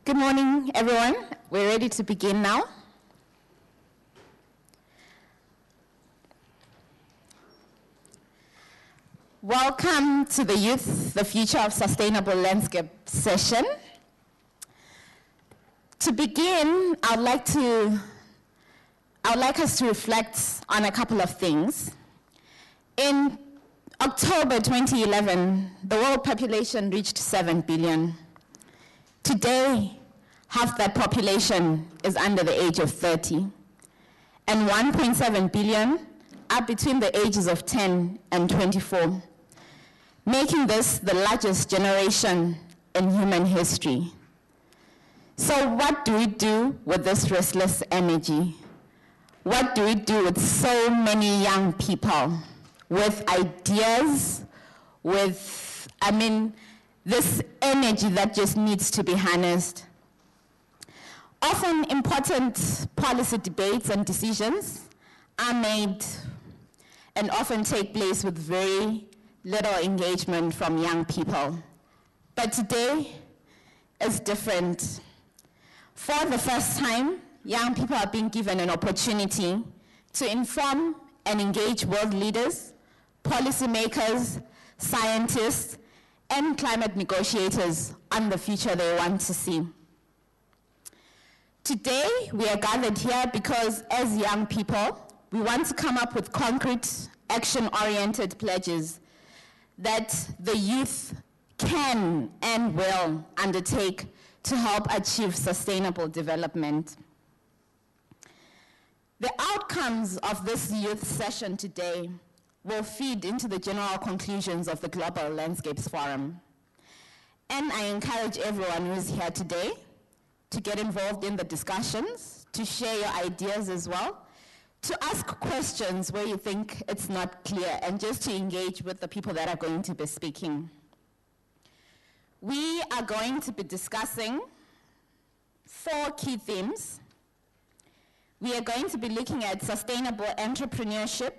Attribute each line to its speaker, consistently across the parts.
Speaker 1: Good morning, everyone. We're ready to begin now. Welcome to the Youth, the Future of Sustainable Landscape session. To begin, I'd like us to reflect on a couple of things. In October 2011, the world population reached 7 billion. Today, half that population is under the age of 30, and 1.7 billion are between the ages of 10 and 24, making this the largest generation in human history. So what do we do with this restless energy? What do we do with so many young people with ideas, with, this energy that just needs to be harnessed? Often important policy debates and decisions are made and often take place with very little engagement from young people. But today is different. For the first time, young people are being given an opportunity to inform and engage world leaders, policymakers, scientists, and climate negotiators on the future they want to see. Today, we are gathered here because as young people, we want to come up with concrete, action-oriented pledges that the youth can and will undertake to help achieve sustainable development. The outcomes of this youth session today will feed into the general conclusions of the Global Landscapes Forum. And I encourage everyone who's here today to get involved in the discussions, to share your ideas as well, to ask questions where you think it's not clear, and just to engage with the people that are going to be speaking. We are going to be discussing 4 key themes. We are going to be looking at sustainable entrepreneurship.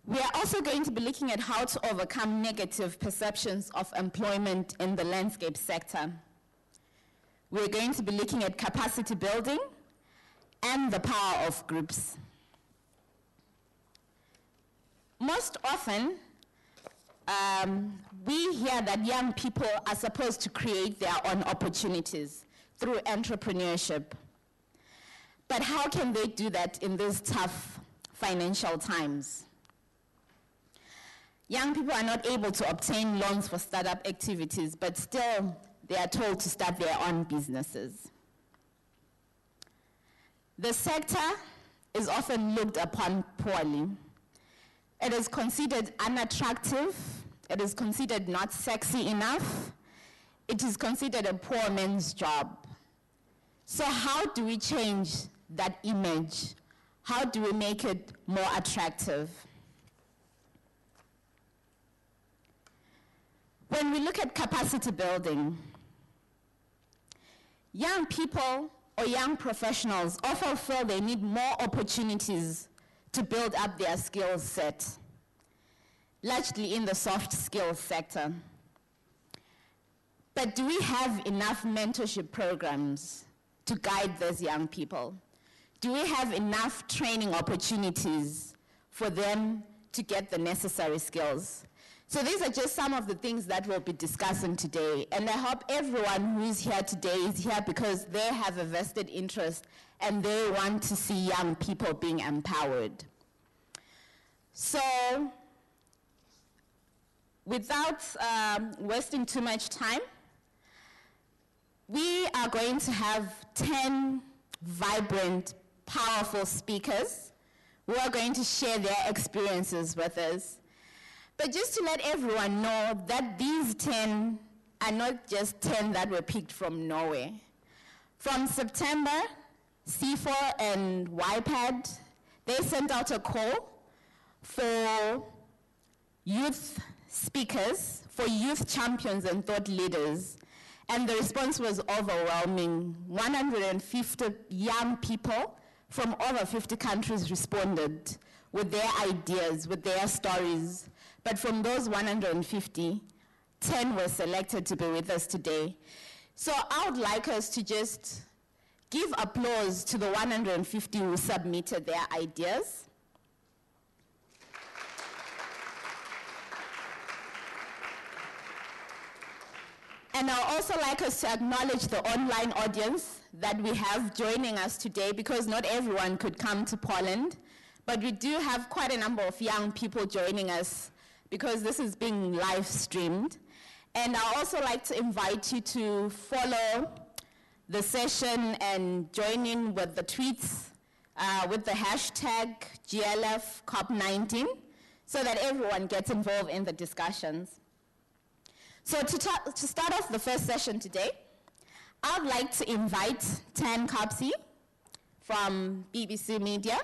Speaker 1: We are also going to be looking at how to overcome negative perceptions of employment in the landscape sector. We're going to be looking at capacity building and the power of groups. Most often, we hear that young people are supposed to create their own opportunities through entrepreneurship. But how can they do that in these tough financial times? Young people are not able to obtain loans for startup activities, but still they are told to start their own businesses. The sector is often looked upon poorly. It is considered unattractive. It is considered not sexy enough. It is considered a poor man's job. So how do we change that image? How do we make it more attractive? When we look at capacity building, young people or young professionals often feel they need more opportunities to build up their skill set, largely in the soft skills sector. But do we have enough mentorship programs to guide those young people? Do we have enough training opportunities for them to get the necessary skills? So these are just some of the things that we'll be discussing today. And I hope everyone who is here today is here because they have a vested interest and they want to see young people being empowered. So without wasting too much time, we are going to have 10 vibrant, powerful speakers who are going to share their experiences with us. But just to let everyone know that these 10 are not just 10 that were picked from nowhere. From September, CIFOR and YPAD, they sent out a call for youth speakers, for youth champions and thought leaders. And the response was overwhelming. 150 young people from over 50 countries responded with their ideas, with their stories. But from those 150, 10 were selected to be with us today. So I would like us to just give applause to the 150 who submitted their ideas. And I'd also like us to acknowledge the online audience that we have joining us today, because not everyone could come to Poland, but we do have quite a number of young people joining us because this is being live streamed. And I'd also like to invite you to follow the session and join in with the tweets with the hashtag GLF COP19 so that everyone gets involved in the discussions. So to start off the first session today, I'd like to invite Tan Copsey from BBC Media,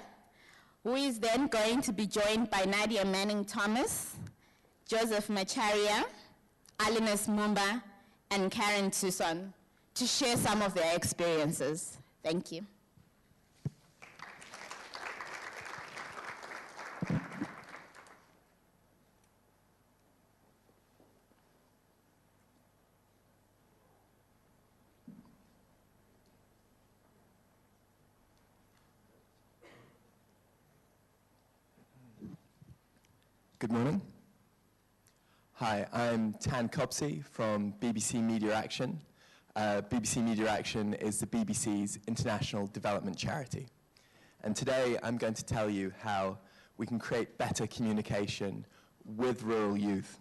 Speaker 1: who is then going to be joined by Nadia Manning-Thomas, Joseph Macharia, Aliness Mumba, and Karen Tuason to share some of their experiences. Thank you.
Speaker 2: Good morning. Hi, I'm Tan Copsey from BBC Media Action. BBC Media Action is the BBC's international development charity. And today I'm going to tell you how we can create better communication with rural youth.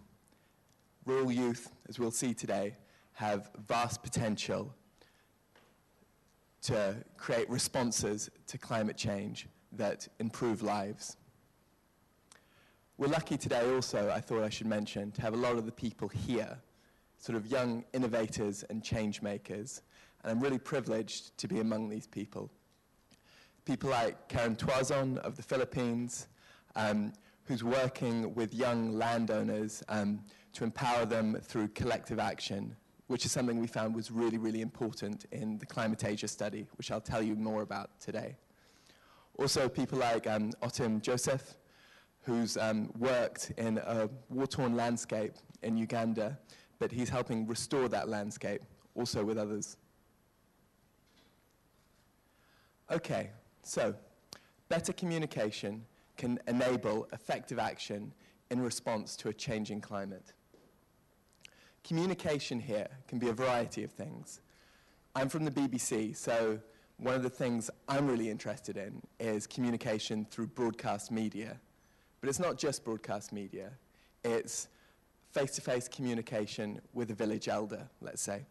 Speaker 2: Rural youth, as we'll see today, have vast potential to create responses to climate change that improve lives. We're lucky today also, I thought I should mention, to have a lot of the people here, sort of young innovators and change makers. And I'm really privileged to be among these people. People like Karen Tuason of the Philippines, who's working with young landowners to empower them through collective action, which is something we found was really, really important in the Climate Asia study, which I'll tell you more about today. Also people like Otim Joseph, who's worked in a war-torn landscape in Uganda, but he's helping restore that landscape, also with others. Okay, so better communication can enable effective action in response to a changing climate. Communication here can be a variety of things. I'm from the BBC, so one of the things I'm really interested in is communication through broadcast media. But it's not just broadcast media, it's face-to-face communication with a village elder, let's say.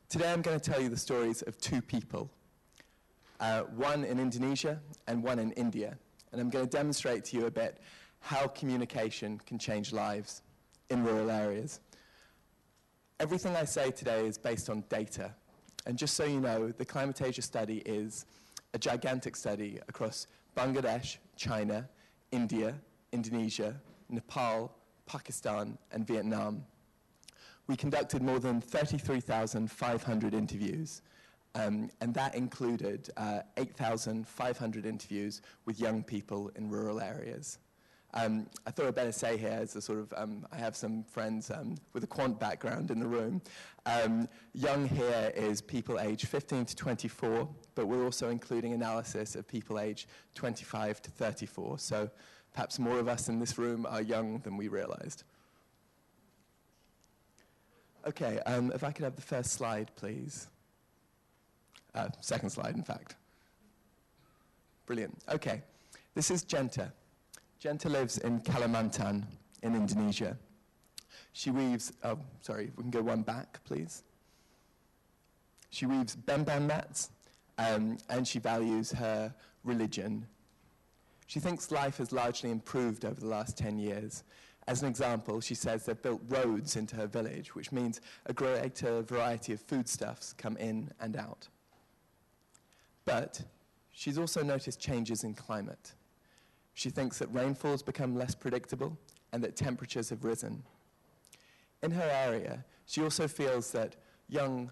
Speaker 2: Today I'm going to tell you the stories of two people, one in Indonesia and one in India. And I'm going to demonstrate to you a bit how communication can change lives in rural areas. Everything I say today is based on data. And just so you know, the Climate Asia study is a gigantic study across Bangladesh, China, India, Indonesia, Nepal, Pakistan, and Vietnam. We conducted more than 33,500 interviews, and that included 8,500 interviews with young people in rural areas. I thought I'd better say here, as a sort of, I have some friends with a quant background in the room. Young here is people aged 15 to 24, but we're also including analysis of people aged 25 to 34. So perhaps more of us in this room are young than we realized. Okay, if I could have the first slide, please. Second slide, in fact. Brilliant. Okay, this is Genta. Genta lives in Kalimantan in Indonesia. She weaves, oh, sorry, we can go one back, please. She weaves bembam mats, and she values her religion. She thinks life has largely improved over the last 10 years. As an example, she says they've built roads into her village, which means a greater variety of foodstuffs come in and out. But she's also noticed changes in climate. She thinks that rainfall's become less predictable and that temperatures have risen. In her area, she also feels that young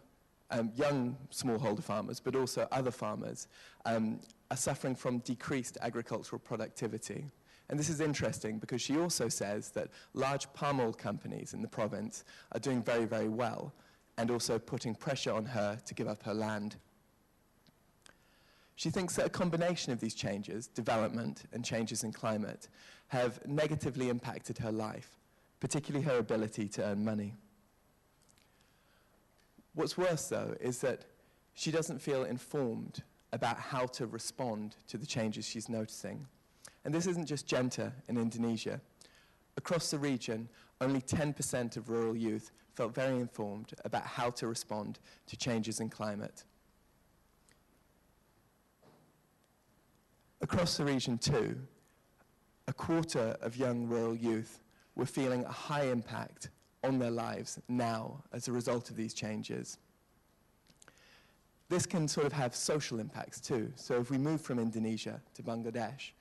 Speaker 2: smallholder farmers, but also other farmers, are suffering from decreased agricultural productivity. And this is interesting because she also says that large palm oil companies in the province are doing very, very well. and also putting pressure on her to give up her land. She thinks that a combination of these changes, development and changes in climate, have negatively impacted her life, particularly her ability to earn money. What's worse, though, is that she doesn't feel informed about how to respond to the changes she's noticing. And this isn't just Jenta in Indonesia. Across the region, only 10% of rural youth felt very informed about how to respond to changes in climate. Across the region too, a quarter of young rural youth were feeling a high impact on their lives now as a result of these changes. This can sort of have social impacts too. So if we move from Indonesia to Bangladesh,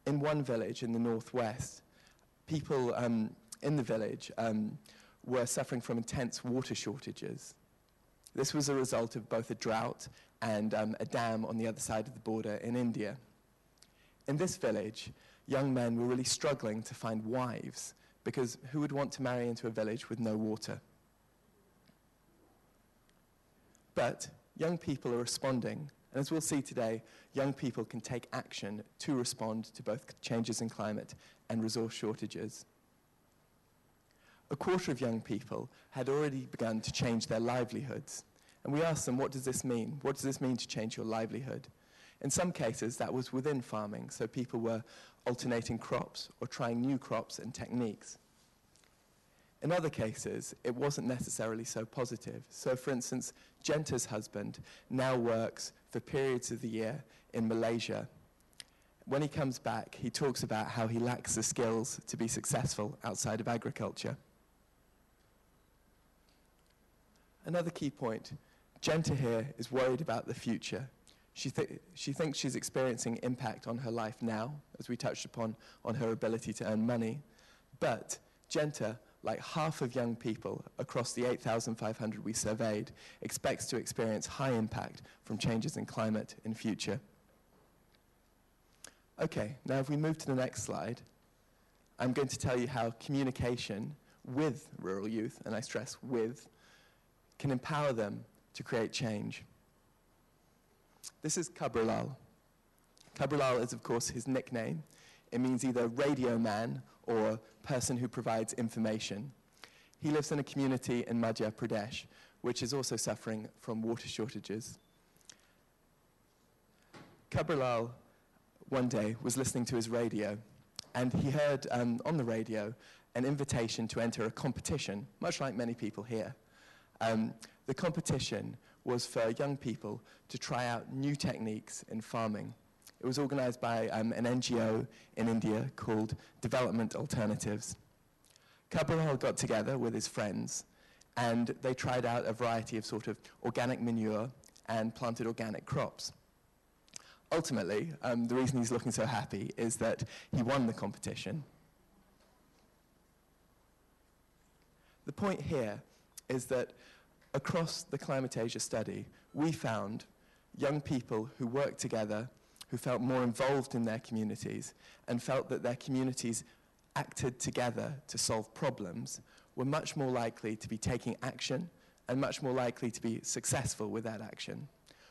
Speaker 2: in one village in the northwest, people in the village were suffering from intense water shortages. This was a result of both a drought and a dam on the other side of the border in India. In this village, young men were really struggling to find wives because who would want to marry into a village with no water? But young people are responding, and as we'll see today, young people can take action to respond to both changes in climate and resource shortages. A quarter of young people had already begun to change their livelihoods. And we asked them, what does this mean? What does this mean to change your livelihood? In some cases, that was within farming, so people were alternating crops or trying new crops and techniques. In other cases, it wasn't necessarily so positive. So for instance, Jenta's husband now works for periods of the year in Malaysia. When he comes back, he talks about how he lacks the skills to be successful outside of agriculture. Another key point, Jenta here is worried about the future. She thinks she's experiencing impact on her life now, as we touched upon, on her ability to earn money. But Jenta, like half of young people across the 8,500 we surveyed, expects to experience high impact from changes in climate in future. Okay, now if we move to the next slide, I'm going to tell you how communication with rural youth, and I stress with, can empower them to create change. This is Cabrilal. Cabrilal is, of course, his nickname. It means either radio man or person who provides information. He lives in a community in Madhya Pradesh, which is also suffering from water shortages. Cabrilal, one day, was listening to his radio, and he heard on the radio an invitation to enter a competition, much like many people here. The competition was for young people to try out new techniques in farming. It was organized by an NGO in India called Development Alternatives. Cabrilal got together with his friends, and they tried out a variety of sort of organic manure and planted organic crops. Ultimately, the reason he's looking so happy is that he won the competition. The point here is that across the Climate-Asia study, we found young people who worked together, who felt more involved in their communities, and felt that their communities acted together to solve problems, were much more likely to be taking action and much more likely to be successful with that action.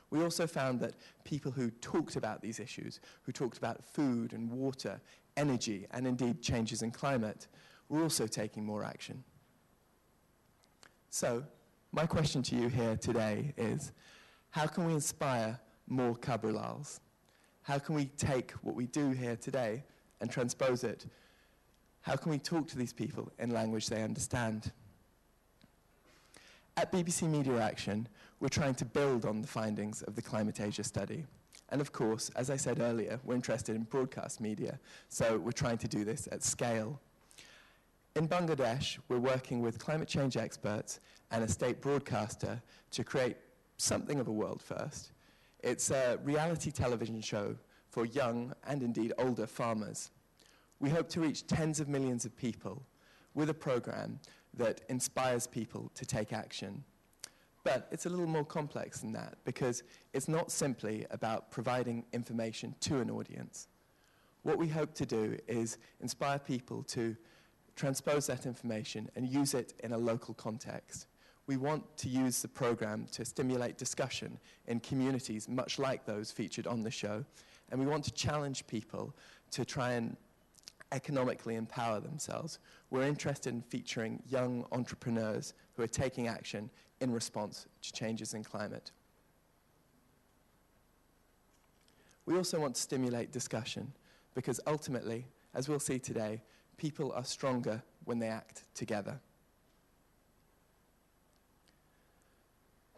Speaker 2: We also found that people who talked about these issues, who talked about food and water, energy, and indeed changes in climate, were also taking more action. So, my question to you here today is, how can we inspire more Cabrilals? How can we take what we do here today and transpose it? How can we talk to these people in language they understand? At BBC Media Action, we're trying to build on the findings of the Climate-Asia study. And of course, as I said earlier, we're interested in broadcast media, so we're trying to do this at scale. In Bangladesh, we're working with climate change experts and a state broadcaster to create something of a world first. It's a reality television show for young and indeed older farmers. We hope to reach tens of millions of people with a program that inspires people to take action. But it's a little more complex than that, because it's not simply about providing information to an audience. What we hope to do is inspire people to transpose that information and use it in a local context. We want to use the program to stimulate discussion in communities much like those featured on the show, and we want to challenge people to try and economically empower themselves. We're interested in featuring young entrepreneurs who are taking action in response to changes in climate. We also want to stimulate discussion because ultimately, as we'll see today, people are stronger when they act together.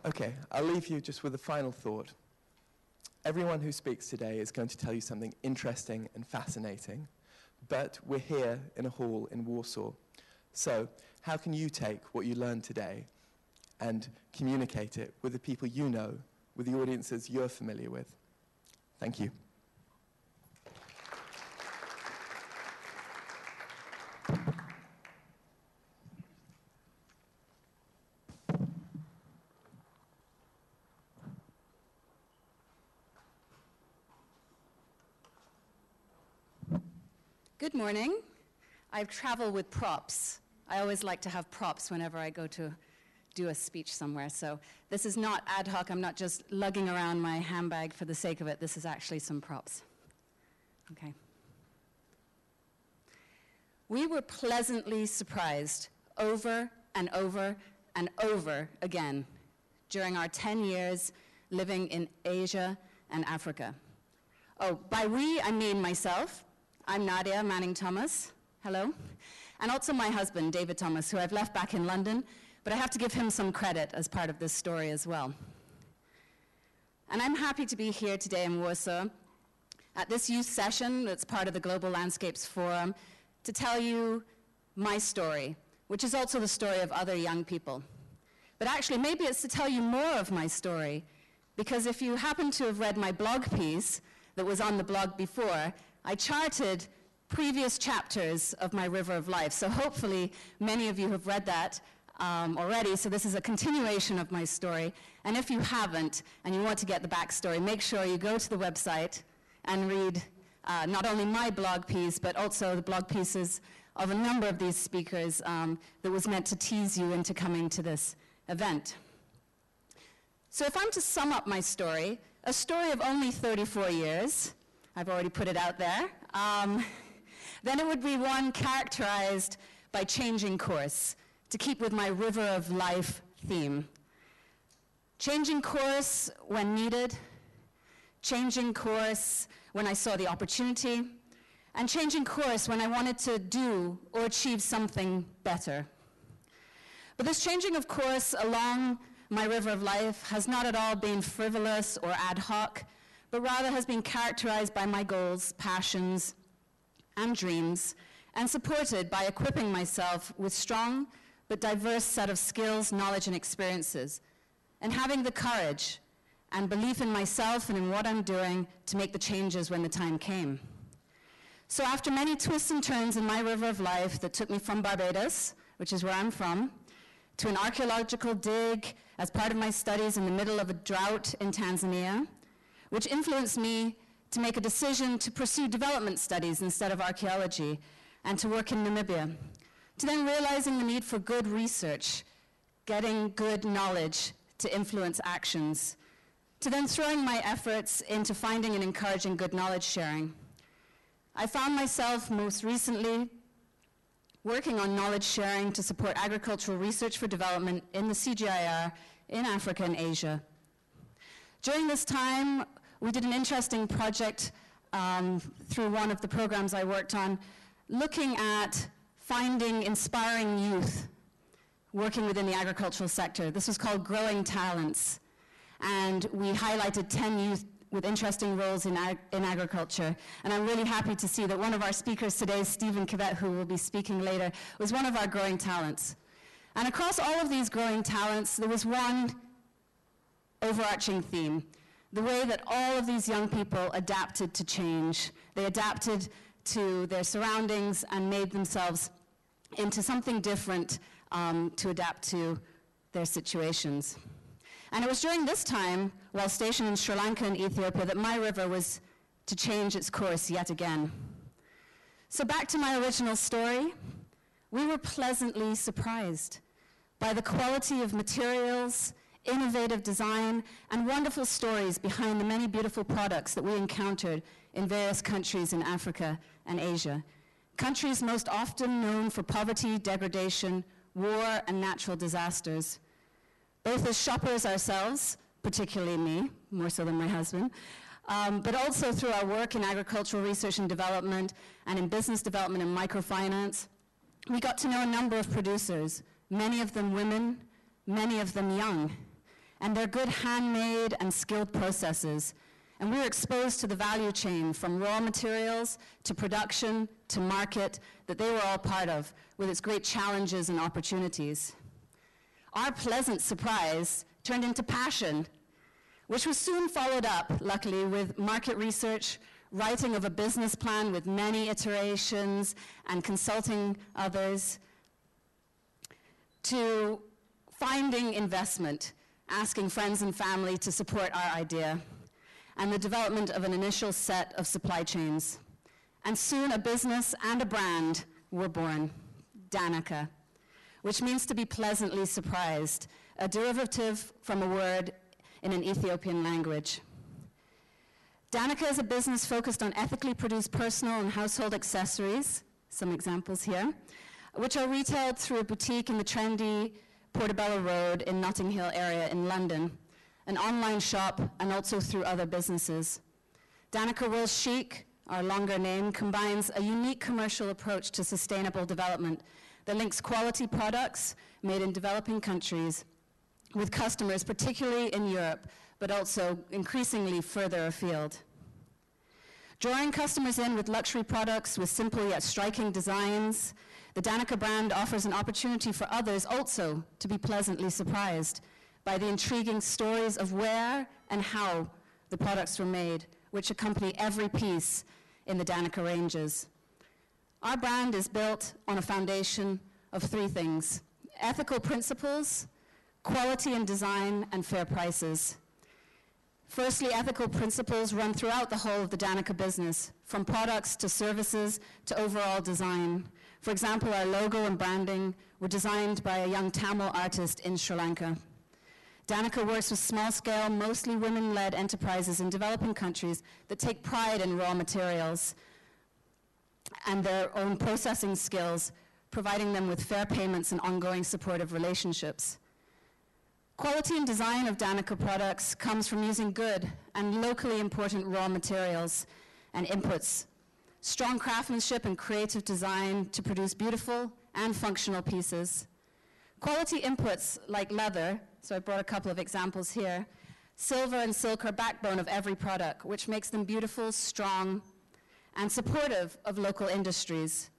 Speaker 2: Okay, I'll leave you just with a final thought. Everyone who speaks today is going to tell you something interesting and fascinating, but we're here in a hall in Warsaw. So how can you take what you learned today and communicate it with the people you know, with the audiences you're familiar with? Thank you.
Speaker 3: Good morning. I've traveled with props. I always like to have props whenever I go to do a speech somewhere. So this is not ad hoc. I'm not just lugging around my handbag for the sake of it. This is actually some props. Okay. We were pleasantly surprised over and over and over again during our 10 years living in Asia and Africa. Oh, by we, I mean myself. I'm Nadia Manning-Thomas, hello, and also my husband, David Thomas, who I've left back in London, but I have to give him some credit as part of this story as well. And I'm happy to be here today in Warsaw at this youth session that's part of the Global Landscapes Forum to tell you my story, which is also the story of other young people. But actually, maybe it's to tell you more of my story, because if you happen to have read my blog piece that was on the blog before, I charted previous chapters of my River of Life, so hopefully many of you have read that already, so this is a continuation of my story. And if you haven't, and you want to get the backstory, make sure you go to the website and read not only my blog piece, but also the blog pieces of a number of these speakers that was meant to tease you into coming to this event. So if I'm to sum up my story, a story of only 34 years, I've already put it out there, then it would be one characterized by changing course, to keep with my River of Life theme. Changing course when needed, changing course when I saw the opportunity, and changing course when I wanted to do or achieve something better. But this changing of course along my River of Life has not at all been frivolous or ad hoc, but rather has been characterized by my goals, passions, and dreams, and supported by equipping myself with strong but diverse set of skills, knowledge, and experiences, and having the courage and belief in myself and in what I'm doing to make the changes when the time came. So after many twists and turns in my River of Life that took me from Barbados, which is where I'm from, to an archaeological dig as part of my studies in the middle of a drought in Tanzania, which influenced me to make a decision to pursue development studies instead of archaeology and to work in Namibia, to then realizing the need for good research, getting good knowledge to influence actions, to then throwing my efforts into finding and encouraging good knowledge sharing. I found myself most recently working on knowledge sharing to support agricultural research for development in the CGIAR in Africa and Asia. During this time, we did an interesting project through one of the programs I worked on, looking at finding inspiring youth working within the agricultural sector. This was called Growing Talents, and we highlighted 10 youth with interesting roles in agriculture. And I'm really happy to see that one of our speakers today, Stephen Kibet, who will be speaking later, was one of our Growing Talents. And across all of these Growing Talents, there was one overarching theme: the way that all of these young people adapted to change. They adapted to their surroundings and made themselves into something different to adapt to their situations. And it was during this time, while stationed in Sri Lanka and Ethiopia, that my river was to change its course yet again. So back to my original story, we were pleasantly surprised. by the quality of materials, innovative design, and wonderful stories behind the many beautiful products that we encountered in various countries in Africa and Asia. Countries most often known for poverty, degradation, war, and natural disasters. Both as shoppers ourselves, particularly me, more so than my husband, but also through our work in agricultural research and development and in business development and microfinance, we got to know a number of producers, many of them women, many of them young, and their good handmade and skilled processes. And we were exposed to the value chain from raw materials to production to market that they were all part of, with its great challenges and opportunities. Our pleasant surprise turned into passion, which was soon followed up, luckily, with market research, writing of a business plan with many iterations, and consulting others, to finding investment, asking friends and family to support our idea, and the development of an initial set of supply chains. And soon a business and a brand were born, Danica, which means to be pleasantly surprised, a derivative from a word in an Ethiopian language. Danica is a business focused on ethically produced personal and household accessories, some examples here, which are retailed through a boutique in the trendy Portobello Road in Notting Hill area in London, an online shop, and also through other businesses. Danica World Chic, our longer name, combines a unique commercial approach to sustainable development that links quality products made in developing countries with customers, particularly in Europe, but also increasingly further afield. Drawing customers in with luxury products with simple yet striking designs, the Danica brand offers an opportunity for others also to be pleasantly surprised by the intriguing stories of where and how the products were made, which accompany every piece in the Danica ranges. Our brand is built on a foundation of three things: ethical principles, quality and design, and fair prices. Firstly, ethical principles run throughout the whole of the Danica business, from products to services to overall design. For example, our logo and branding were designed by a young Tamil artist in Sri Lanka. Danica works with small-scale, mostly women-led enterprises in developing countries that take pride in raw materials and their own processing skills, providing them with fair payments and ongoing supportive relationships. Quality and design of Danica products comes from using good and locally important raw materials and inputs, strong craftsmanship and creative design to produce beautiful and functional pieces. Quality inputs like leather, so I brought a couple of examples here. Silver and silk are backbone of every product, which makes them beautiful, strong, and supportive of local industries.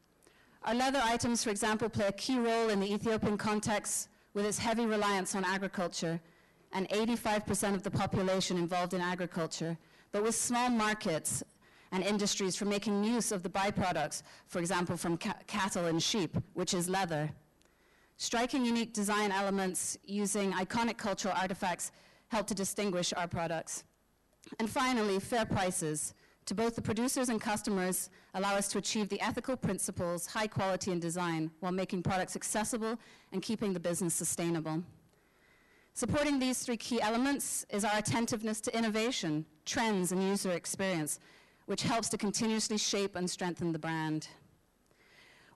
Speaker 3: Our leather items, for example, play a key role in the Ethiopian context with its heavy reliance on agriculture, and 85% of the population involved in agriculture, but with small markets and industries for making use of the byproducts, for example, from cattle and sheep, which is leather. Striking unique design elements using iconic cultural artifacts help to distinguish our products. And finally, fair prices to both the producers and customers allow us to achieve the ethical principles, high quality and design, while making products accessible and keeping the business sustainable. Supporting these three key elements is our attentiveness to innovation, trends, and user experience, which helps to continuously shape and strengthen the brand.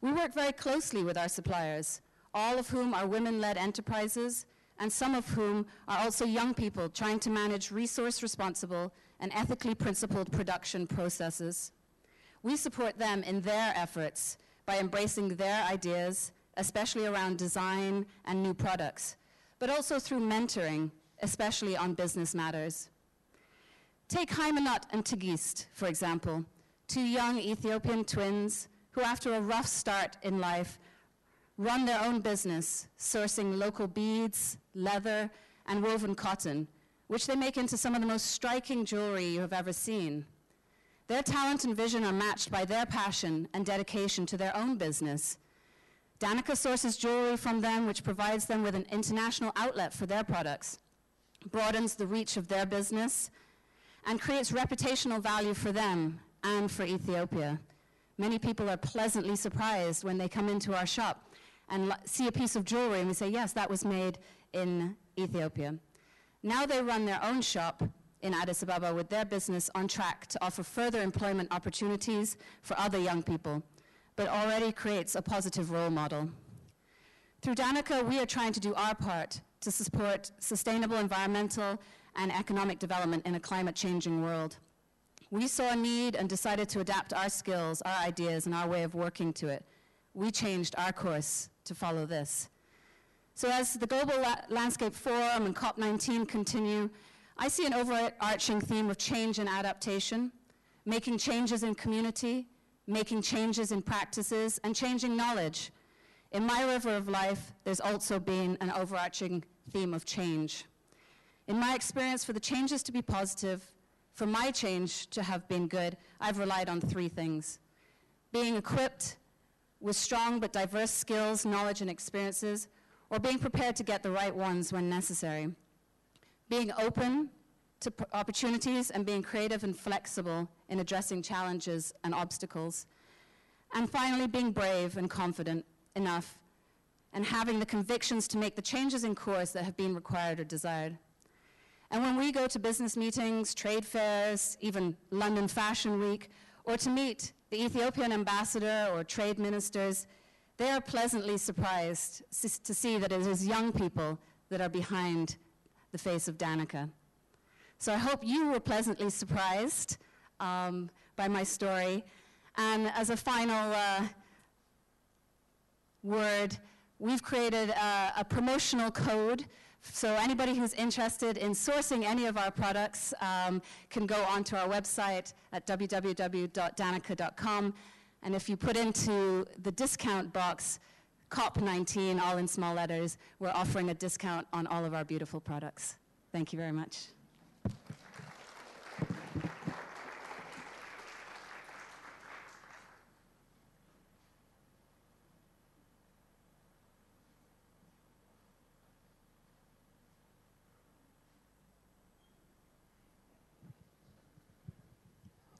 Speaker 3: We work very closely with our suppliers, all of whom are women-led enterprises, and some of whom are also young people trying to manage resource-responsible and ethically principled production processes. We support them in their efforts by embracing their ideas, especially around design and new products, but also through mentoring, especially on business matters. Take Haimanot and Tigist, for example, two young Ethiopian twins who, after a rough start in life, run their own business, sourcing local beads, leather, and woven cotton, which they make into some of the most striking jewelry you have ever seen. Their talent and vision are matched by their passion and dedication to their own business. Danica sources jewelry from them, which provides them with an international outlet for their products, broadens the reach of their business, and creates reputational value for them and for Ethiopia. Many people are pleasantly surprised when they come into our shop and see a piece of jewelry and we say, yes, that was made in Ethiopia. Now they run their own shop in Addis Ababa with their business on track to offer further employment opportunities for other young people, but already creates a positive role model. Through Danica, we are trying to do our part to support sustainable environmental and economic development in a climate-changing world. We saw a need and decided to adapt our skills, our ideas, and our way of working to it. We changed our course to follow this. So as the Global Landscape Forum and COP19 continue, I see an overarching theme of change and adaptation, making changes in community, making changes in practices, and changing knowledge. In my river of life, there's also been an overarching theme of change. In my experience, for the changes to be positive, for my change to have been good, I've relied on three things: being equipped with strong but diverse skills, knowledge, and experiences, or being prepared to get the right ones when necessary. Being open to opportunities and being creative and flexible in addressing challenges and obstacles. And finally, being brave and confident enough and having the convictions to make the changes in course that have been required or desired. And when we go to business meetings, trade fairs, even London Fashion Week, or to meet the Ethiopian ambassador or trade ministers, they are pleasantly surprised to see that it is young people that are behind the face of Danica. So I hope you were pleasantly surprised by my story. And as a final word, we've created a promotional code. So anybody who's interested in sourcing any of our products can go onto our website at www.danica.com. And if you put into the discount box COP19, all in small letters, we're offering a discount on all of our beautiful products. Thank you very much.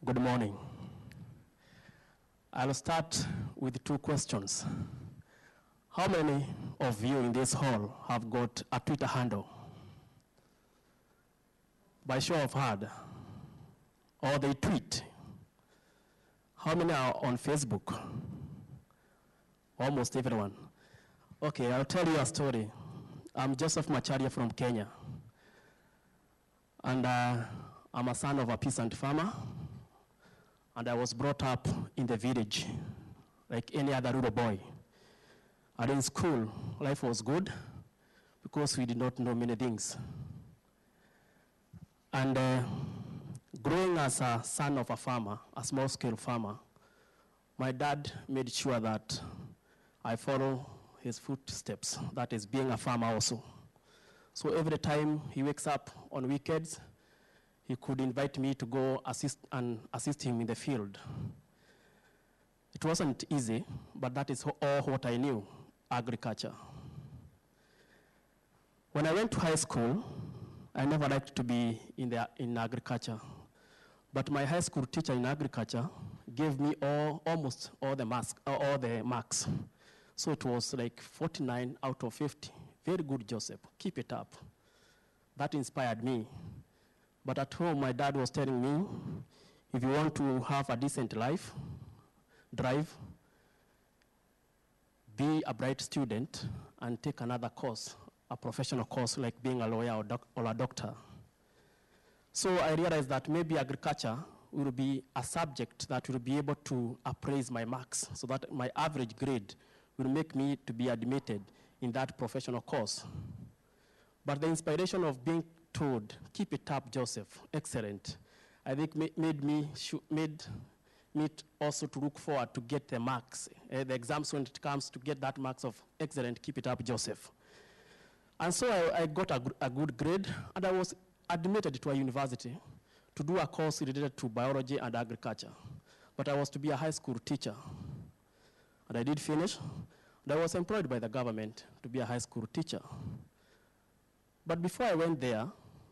Speaker 4: Good morning. I'll start with two questions. How many of you in this hall have got a Twitter handle? By show of hand, or they tweet? How many are on Facebook? Almost everyone. Okay, I'll tell you a story. I'm Joseph Macharia from Kenya. And I'm a son of a peasant farmer. And I was brought up in the village, like any other rural boy. And in school, life was good because we did not know many things. And growing as a son of a farmer, a small-scale farmer, my dad made sure that I follow his footsteps, that is being a farmer also. So every time he wakes up on weekends, he could invite me to go assist him in the field. It wasn't easy, but that is all what I knew, agriculture. When I went to high school, I never liked to be in agriculture. But my high school teacher in agriculture gave me almost all the marks. So it was like 49 out of 50. Very good, Joseph. Keep it up. That inspired me. But at home, my dad was telling me, if you want to have a decent life, drive, be a bright student, and take another course, a professional course like being a lawyer or a doctor. So I realized that maybe agriculture will be a subject that will be able to appraise my marks so that my average grade will make me to be admitted in that professional course. But the inspiration of being told, keep it up, Joseph, excellent, I think made me also to look forward to get the marks, the exams when it comes to get that marks of excellent, keep it up, Joseph. And so I got a good grade, and I was admitted to a university to do a course related to biology and agriculture. But I was to be a high school teacher. And I did finish, and I was employed by the government to be a high school teacher. But before I went there,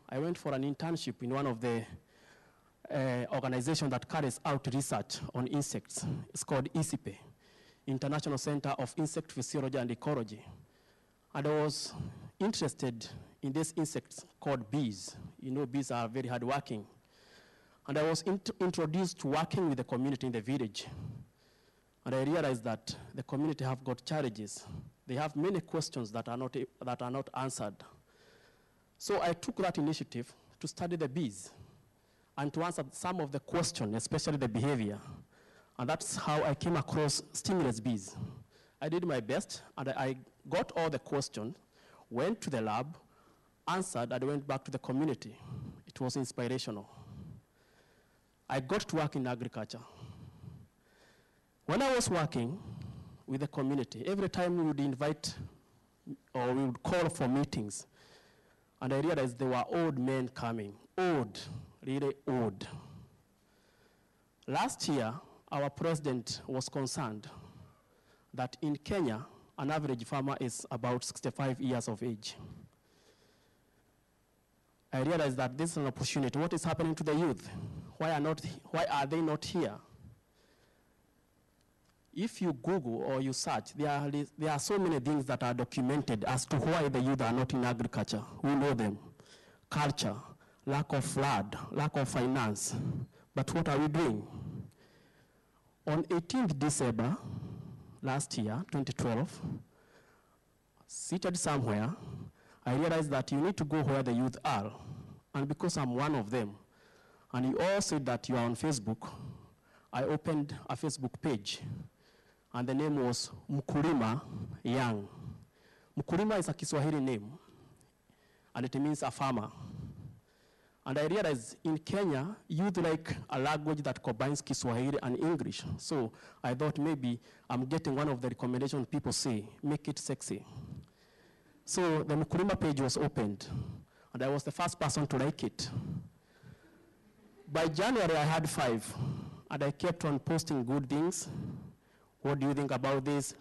Speaker 4: I went for an internship in one of the organizations that carries out research on insects. It's called ICIPE, International Center of Insect Physiology and Ecology. And I was interested in these insects called bees. You know, bees are very hardworking. And I was introduced to working with the community in the village. And I realized that the community have got challenges. They have many questions that are not answered. So I took that initiative to study the bees and to answer some of the questions, especially the behavior. And that's how I came across stimulus bees. I did my best, and I got all the questions, went to the lab, answered, and went back to the community. It was inspirational. I got to work in agriculture. When I was working with the community, every time we would invite or we would call for meetings, and I realized there were old men coming, old, really old. Last year, our president was concerned that in Kenya, an average farmer is about 65 years of age. I realized that this is an opportunity. What is happening to the youth? Why are they not here? If you Google or you search, there are so many things that are documented as to why the youth are not in agriculture. We know them. Culture, lack of flood, lack of finance. But what are we doing? On 18th December last year, 2012, seated somewhere, I realized that you need to go where the youth are. And because I'm one of them, and you all said that you are on Facebook, I opened a Facebook page. And the name was Mkulima Young. Mkulima is a Kiswahili name, and it means a farmer. And I realized in Kenya, youth like a language that combines Kiswahili and English. So I thought maybe I'm getting one of the recommendations people say, make it sexy. So the Mkulima page was opened, and I was the first person to like it. By January, I had 5, and I kept on posting good things. What do you think about this?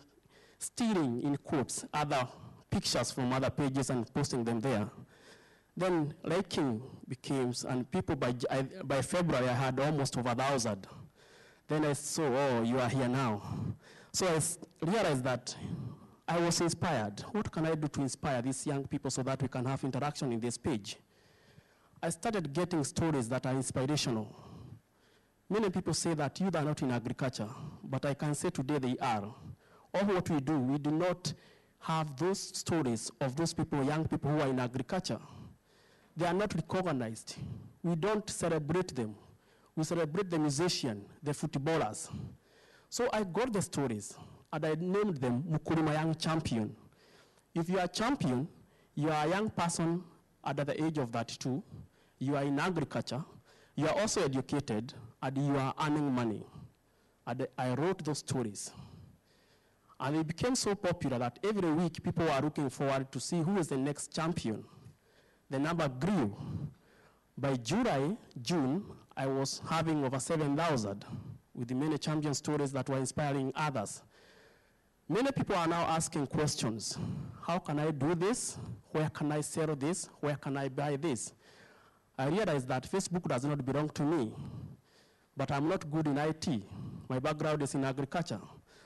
Speaker 4: Stealing, in quotes, other pictures from other pages and posting them there. Then liking became, and people by February, I had almost over 1,000. Then I saw, oh, you are here now. So I realized that I was inspired. What can I do to inspire these young people so that we can have interaction in this page? I started getting stories that are inspirational. Many people say that youth are not in agriculture, but I can say today they are. All what we do not have those stories of those people, young people who are in agriculture. They are not recognized. We don't celebrate them. We celebrate the musicians, the footballers. So I got the stories, and I named them Mkulima Young Champion. If you are a champion, you are a young person under the age of 32, you are in agriculture, you are also educated, and you are earning money. And I wrote those stories. And it became so popular that every week people were looking forward to see who is the next champion. The number grew. By June, I was having over 7,000 with many champion stories that were inspiring others. Many people are now asking questions. How can I do this? Where can I sell this? Where can I buy this? I realized that Facebook does not belong to me, but I'm not good in IT. My background is in agriculture.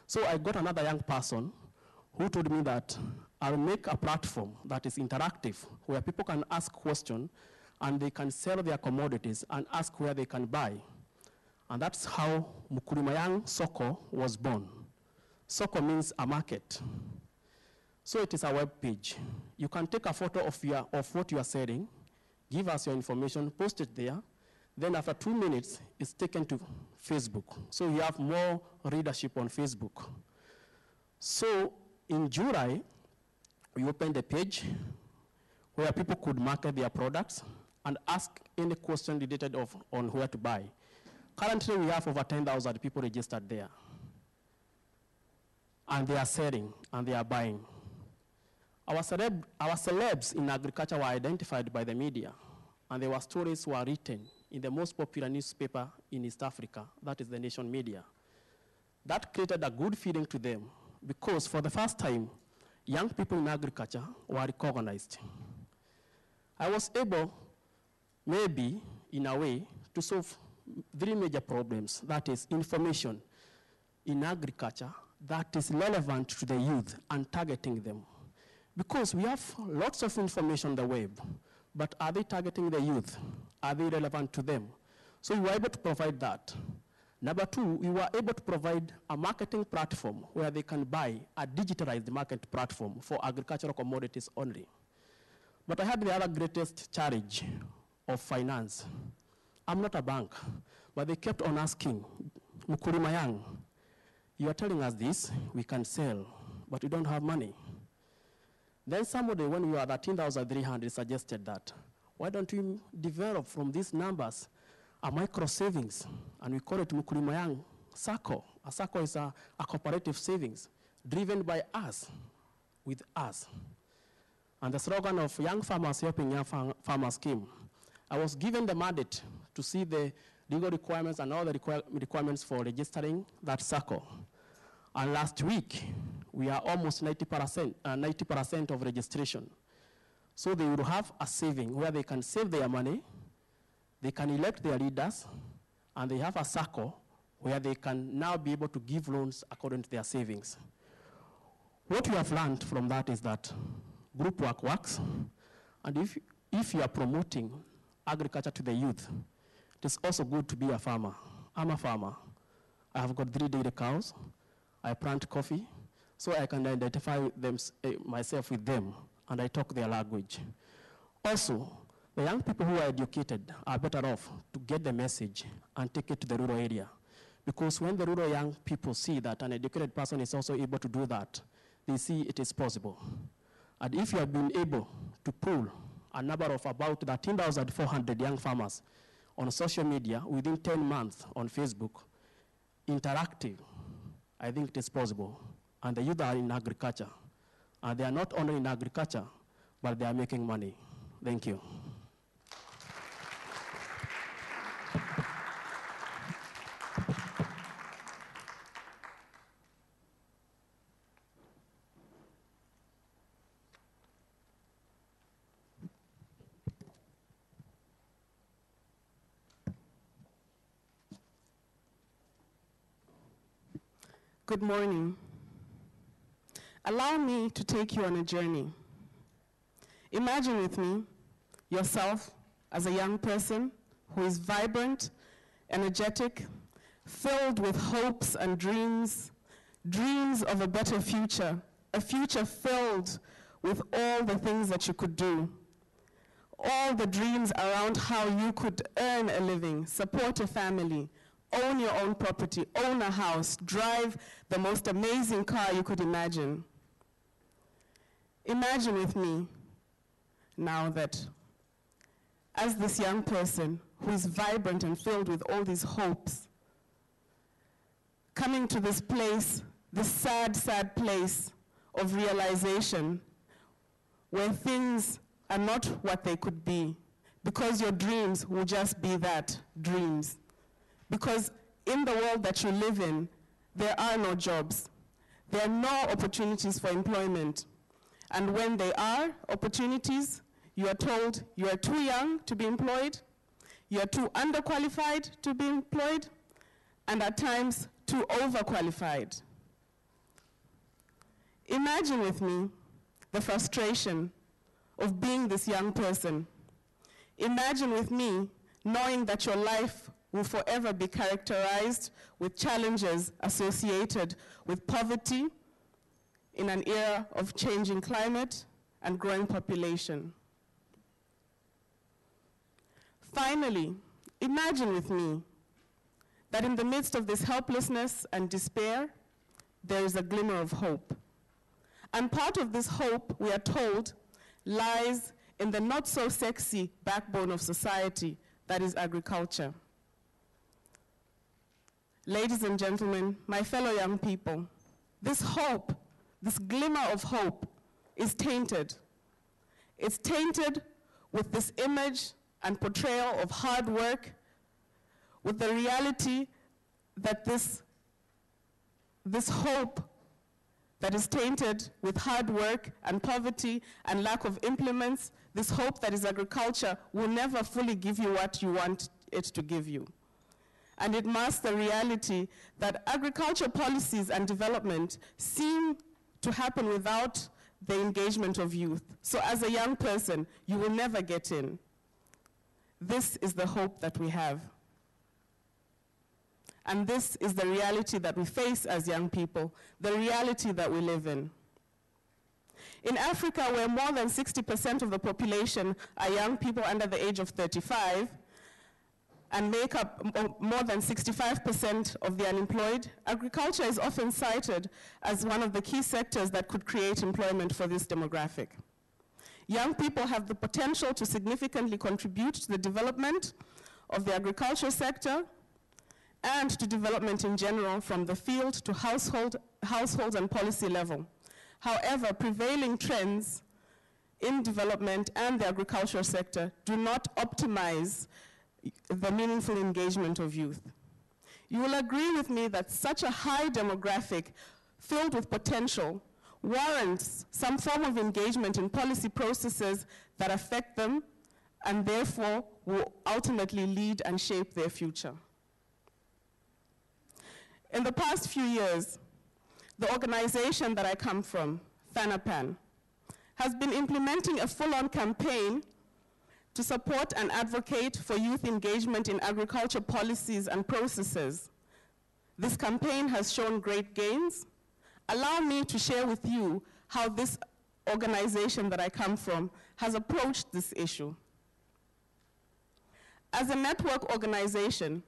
Speaker 4: So I got another young person who told me that I'll make a platform that is interactive, where people can ask questions and they can sell their commodities and ask where they can buy. And that's how Mkulima Young Soko was born. Soko means a market. So it is a web page. You can take a photo of what you are selling, give us your information, post it there. Then after 2 minutes, it's taken to Facebook. So you have more readership on Facebook. So in July, we opened a page where people could market their products and ask any question related on where to buy. Currently, we have over 10,000 people registered there. And they are selling and they are buying. Our celebs in agriculture were identified by the media, and their stories were written in the most popular newspaper in East Africa, that is the Nation Media. That created a good feeling to them, because for the first time, young people in agriculture were recognized. I was able, maybe, in a way, to solve 3 major problems. That is, information in agriculture that is relevant to the youth and targeting them. Because we have lots of information on the web, but are they targeting the youth? Are they relevant to them? So we were able to provide that. Number two, we were able to provide a marketing platform where they can buy a digitalized market platform for agricultural commodities only. But I had the other greatest challenge of finance. I'm not a bank, but they kept on asking, Mukulima Yang, you are telling us this, we can sell, but we don't have money. Then somebody, when we were at 13,300, suggested that, why don't we develop from these numbers a micro savings, and we call it Mukulima Yang SACCO. A SACCO is a cooperative savings driven by us, with us. And the slogan of Young Farmers Helping Young Farmers scheme, I was given the mandate to see the legal requirements and all the requirements for registering that SACCO. And last week, we are almost 90% of registration. So they will have a saving where they can save their money, they can elect their leaders, and they have a SACCO where they can now be able to give loans according to their savings. What we have learned from that is that group work works, and if you are promoting agriculture to the youth, it is also good to be a farmer. I'm a farmer. I have got 3 dairy cows. I plant coffee, so I can identify myself with them, and I talk their language. Also, the young people who are educated are better off to get the message and take it to the rural area. Because when the rural young people see that an educated person is also able to do that, they see it is possible. And if you have been able to pull a number of about 13,400 young farmers on social media within 10 months on Facebook, interactive, I think it is possible. And the youth are in agriculture. And they are not only in agriculture, but they are making money. Thank you.
Speaker 5: Good morning. Allow me to take you on a journey. Imagine with me yourself as a young person who is vibrant, energetic, filled with hopes and dreams, dreams of a better future, a future filled with all the things that you could do, all the dreams around how you could earn a living, support a family, own your own property, own a house, drive the most amazing car you could imagine. Imagine with me now that as this young person who is vibrant and filled with all these hopes, coming to this place, this sad, sad place of realization where things are not what they could be, because your dreams will just be that, dreams. Because in the world that you live in, there are no jobs. There are no opportunities for employment. And when there are opportunities, you are told you are too young to be employed, you are too underqualified to be employed, and at times too overqualified. Imagine with me the frustration of being this young person. Imagine with me knowing that your life will forever be characterized with challenges associated with poverty in an era of changing climate and growing population. Finally, imagine with me that in the midst of this helplessness and despair, there is a glimmer of hope. And part of this hope, we are told, lies in the not-so-sexy backbone of society, that is agriculture. Ladies and gentlemen, my fellow young people, this hope, this glimmer of hope is tainted. It's tainted with this image and portrayal of hard work, with the reality that this hope that is tainted with hard work and poverty and lack of implements, this hope that is agriculture will never fully give you what you want it to give you. and it masks the reality that agriculture policies and development seem to happen without the engagement of youth. So as a young person, you will never get in. This is the hope that we have. And this is the reality that we face as young people, the reality that we live in. In Africa, where more than 60% of the population are young people under the age of 35, and make up more than 65% of the unemployed, agriculture is often cited as one of the key sectors that could create employment for this demographic. Young people have the potential to significantly contribute to the development of the agriculture sector and to development in general from the field to household and policy level. However, prevailing trends in development and the agricultural sector do not optimize the meaningful engagement of youth. You will agree with me that such a high demographic filled with potential warrants some form of engagement in policy processes that affect them and therefore will ultimately lead and shape their future. In the past few years, the organization that I come from, FANRPAN, has been implementing a full-on campaign to support and advocate for youth engagement in agriculture policies and processes. This campaign has shown great gains. Allow me to share with you how this organization that I come from has approached this issue. As a network organization,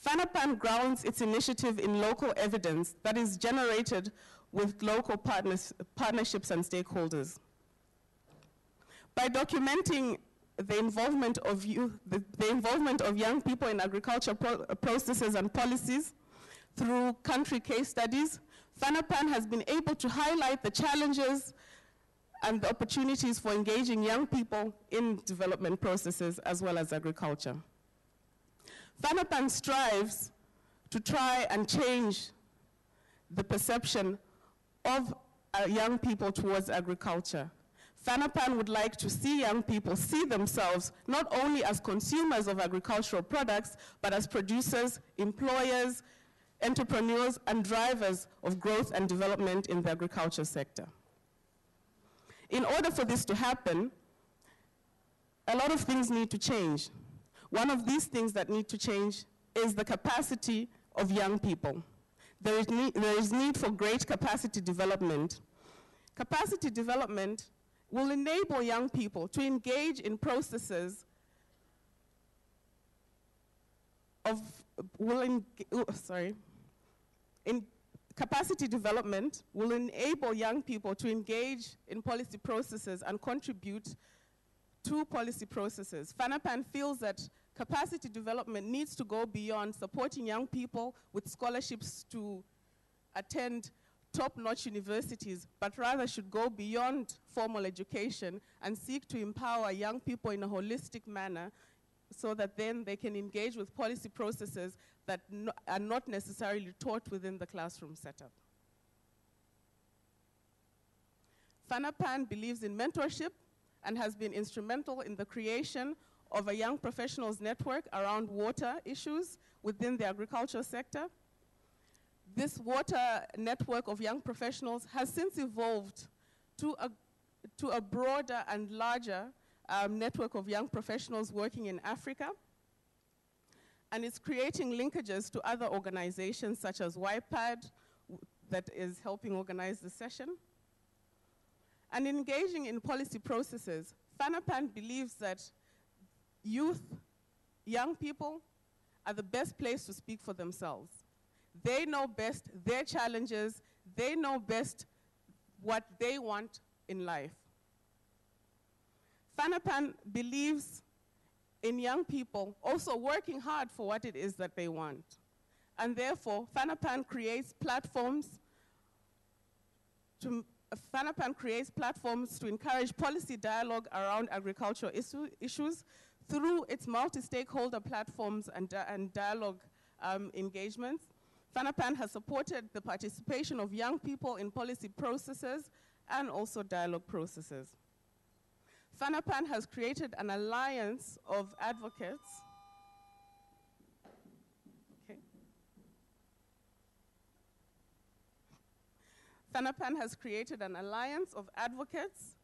Speaker 5: FANRPAN grounds its initiative in local evidence that is generated with local partnerships and stakeholders. By documenting the involvement of youth, the involvement of young people in agriculture processes and policies through country case studies, FANRPAN has been able to highlight the challenges and the opportunities for engaging young people in development processes as well as agriculture. FANRPAN strives to try and change the perception of young people towards agriculture. FANRPAN would like to see young people see themselves not only as consumers of agricultural products, but as producers, employers, entrepreneurs, and drivers of growth and development in the agriculture sector. In order for this to happen, a lot of things need to change. One of these things that need to change is the capacity of young people. There is need for great capacity development. Capacity development will enable young people to engage in processes capacity development will enable young people to engage in policy processes and contribute to policy processes. FANRPAN feels that capacity development needs to go beyond supporting young people with scholarships to attend top-notch universities, but rather should go beyond formal education and seek to empower young people in a holistic manner so that then they can engage with policy processes that are not necessarily taught within the classroom setup. FANRPAN believes in mentorship and has been instrumental in the creation of a young professionals network around water issues within the agriculture sector. This water network of young professionals has since evolved to a broader and larger network of young professionals working in Africa. And it's creating linkages to other organizations such as YPAD that is helping organize the session. And engaging in policy processes, FANRPAN believes that young people are the best place to speak for themselves. They know best their challenges, they know best what they want in life. FANRPAN believes in young people also working hard for what it is that they want. And therefore, FANRPAN creates platforms to encourage policy dialogue around agricultural issues through its multi-stakeholder platforms and dialogue engagements. FANRPAN has supported the participation of young people in policy processes and also dialogue processes. FANRPAN has created an alliance of advocates. Okay. FANRPAN has created an alliance of advocates,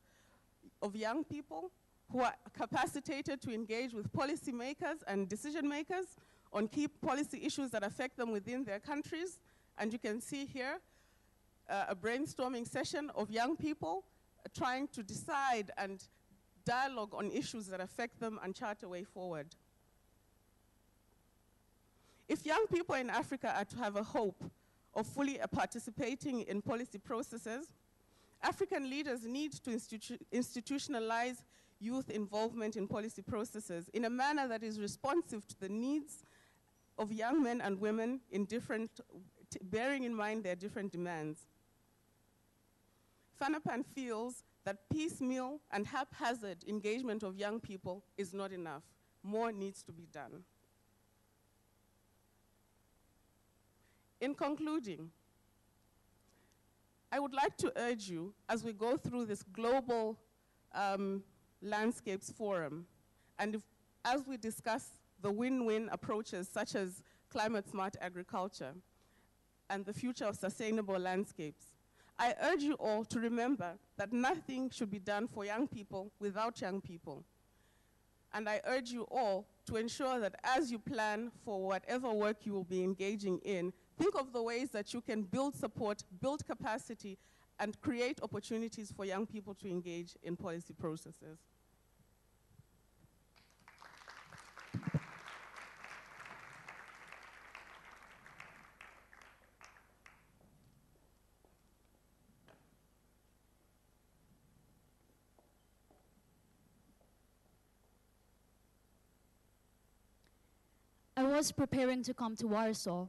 Speaker 5: of young people who are capacitated to engage with policymakers and decision makers on key policy issues that affect them within their countries. And you can see here a brainstorming session of young people trying to decide and dialogue on issues that affect them and chart a way forward. If young people in Africa are to have a hope of fully participating in policy processes, African leaders need to institutionalize youth involvement in policy processes in a manner that is responsive to the needs of young men and women in bearing in mind their different demands. FANRPAN feels that piecemeal and haphazard engagement of young people is not enough. More needs to be done. In concluding, I would like to urge you, as we go through this global landscapes forum, and as we discuss the win-win approaches such as climate-smart agriculture and the future of sustainable landscapes, I urge you all to remember that nothing should be done for young people without young people. And I urge you all to ensure that as you plan for whatever work you will be engaging in, think of the ways that you can build support, build capacity, and create opportunities for young people to engage in policy processes.
Speaker 6: I was preparing to come to Warsaw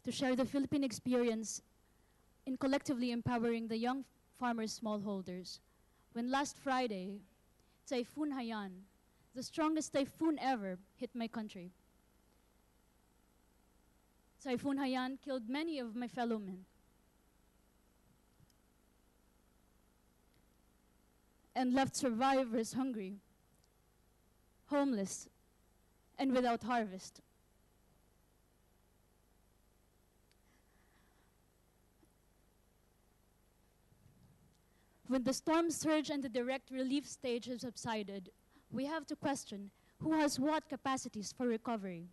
Speaker 6: to share the Philippine experience in collectively empowering the young farmers smallholders when last Friday, Typhoon Haiyan, the strongest typhoon ever, hit my country. Typhoon Haiyan killed many of my fellow men and left survivors hungry, homeless, and without harvest. When the storm surge and the direct relief stage has subsided, we have to question who has what capacities for recovery.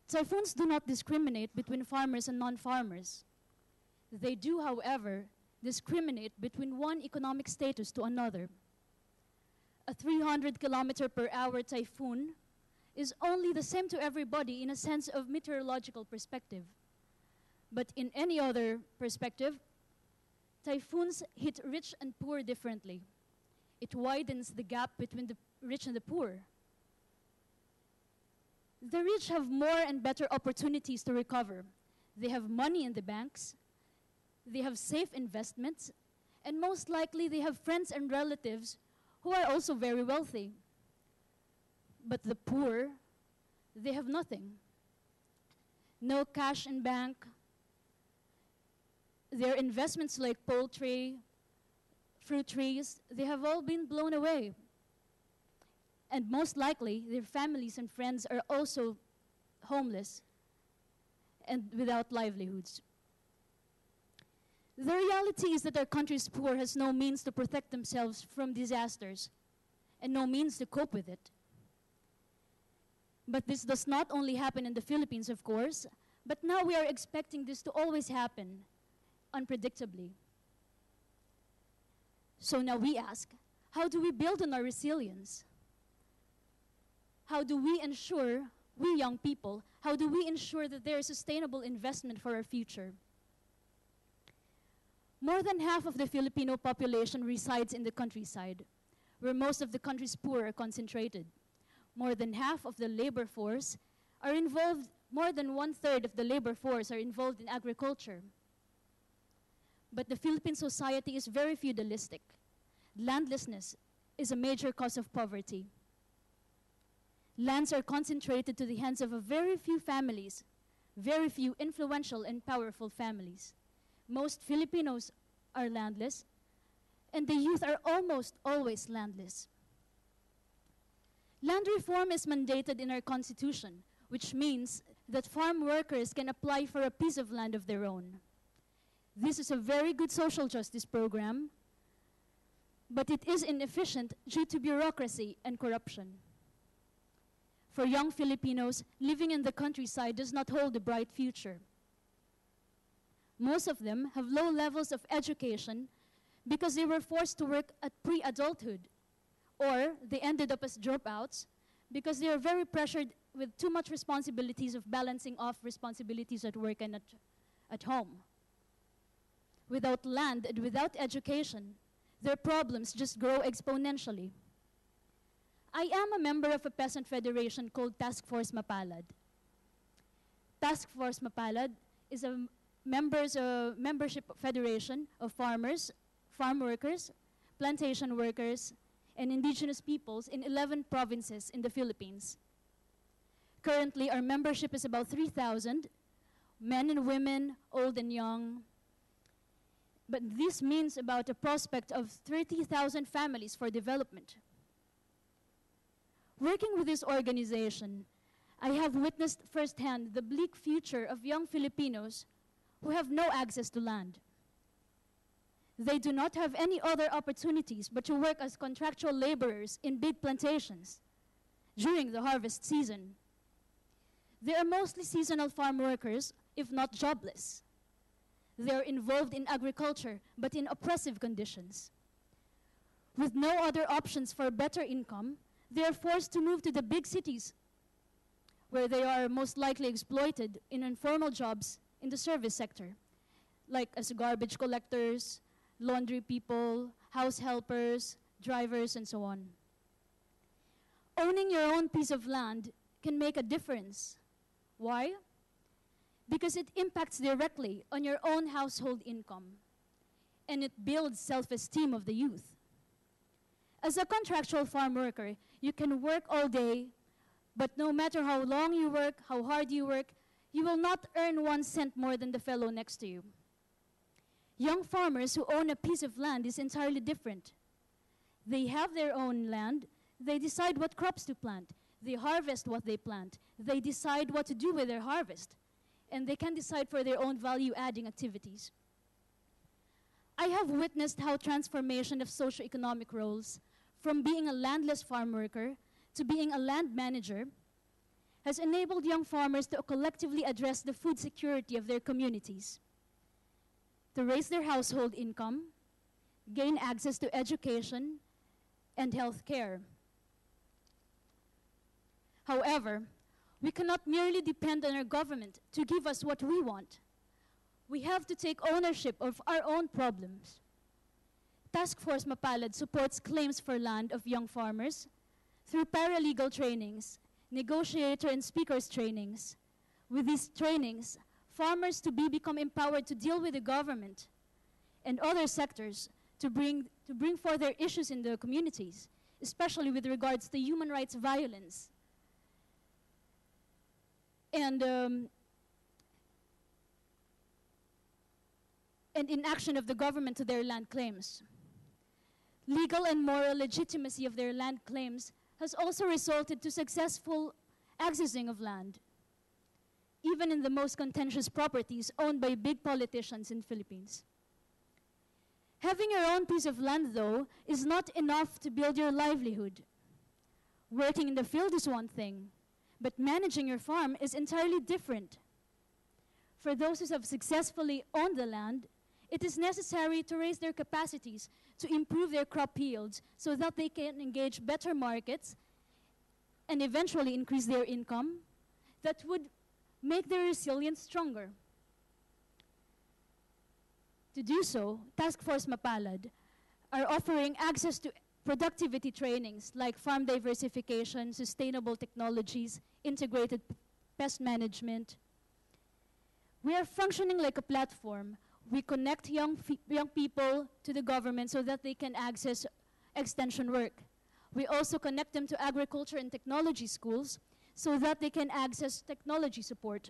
Speaker 6: Typhoons do not discriminate between farmers and non-farmers. They do, however, discriminate between one economic status to another. A 300-kilometer-per-hour typhoon is only the same to everybody in a sense of meteorological perspective. But in any other perspective, typhoons hit rich and poor differently. It widens the gap between the rich and the poor. The rich have more and better opportunities to recover. They have money in the banks, they have safe investments, and most likely they have friends and relatives who are also very wealthy. But the poor, they have nothing. No cash in bank. Their investments like poultry, fruit trees, they have all been blown away. And most likely, their families and friends are also homeless and without livelihoods. The reality is that our country's poor has no means to protect themselves from disasters and no means to cope with it. But this does not only happen in the Philippines, of course, but now we are expecting this to always happen unpredictably. So now we ask, how do we build on our resilience? How do we ensure, we young people, how do we ensure that there is sustainable investment for our future? More than half of the Filipino population resides in the countryside, where most of the country's poor are concentrated. More than half of the labor force are involved, more than 1/3 of the labor force are involved in agriculture. But the Philippine society is very feudalistic. Landlessness is a major cause of poverty. Lands are concentrated to the hands of a very few families, very few influential and powerful families. Most Filipinos are landless, and the youth are almost always landless. Land reform is mandated in our constitution, which means that farm workers can apply for a piece of land of their own. This is a very good social justice program, but it is inefficient due to bureaucracy and corruption. For young Filipinos, living in the countryside does not hold a bright future. Most of them have low levels of education because they were forced to work at pre-adulthood, or they ended up as dropouts because they are very pressured with too much responsibilities of balancing off responsibilities at work and at home. Without land and without education, their problems just grow exponentially. I am a member of a peasant federation called Task Force Mapalad. Task Force Mapalad is a membership federation of farmers, farm workers, plantation workers, and indigenous peoples in 11 provinces in the Philippines. Currently, our membership is about 3,000, men and women, old and young. But this means about a prospect of 30,000 families for development. Working with this organization, I have witnessed firsthand the bleak future of young Filipinos who have no access to land. They do not have any other opportunities but to work as contractual laborers in big plantations during the harvest season. They are mostly seasonal farm workers, if not jobless. They are involved in agriculture, but in oppressive conditions. With no other options for better income, they are forced to move to the big cities, where they are most likely exploited in informal jobs in the service sector, like as garbage collectors, laundry people, house helpers, drivers, and so on. Owning your own piece of land can make a difference. Why? Because it impacts directly on your own household income, and it builds self-esteem of the youth. As a contractual farm worker, you can work all day, but no matter how long you work, how hard you work, you will not earn 1 cent more than the fellow next to you. Young farmers who own a piece of land is entirely different. They have their own land, they decide what crops to plant, they harvest what they plant, they decide what to do with their harvest, and they can decide for their own value-adding activities. I have witnessed how transformation of socioeconomic roles, from being a landless farm worker to being a land manager, has enabled young farmers to collectively address the food security of their communities, to raise their household income, gain access to education and health care. However, we cannot merely depend on our government to give us what we want. We have to take ownership of our own problems. Task Force Mapalad supports claims for land of young farmers through paralegal trainings, negotiator and speakers trainings. With these trainings, farmers become empowered to deal with the government and other sectors to bring forth their issues in the communities, especially with regards to human rights violence and inaction of the government to their land claims. Legal and moral legitimacy of their land claims has also resulted to successful accessing of land, even in the most contentious properties owned by big politicians in the Philippines. Having your own piece of land, though, is not enough to build your livelihood. Working in the field is one thing, but managing your farm is entirely different. For those who have successfully owned the land, it is necessary to raise their capacities to improve their crop yields so that they can engage better markets and eventually increase their income that would make their resilience stronger. To do so, Task Force Mapalad are offering access to productivity trainings like farm diversification, sustainable technologies, integrated pest management. We are functioning like a platform. We connect young people to the government so that they can access extension work. We also connect them to agriculture and technology schools so that they can access technology support.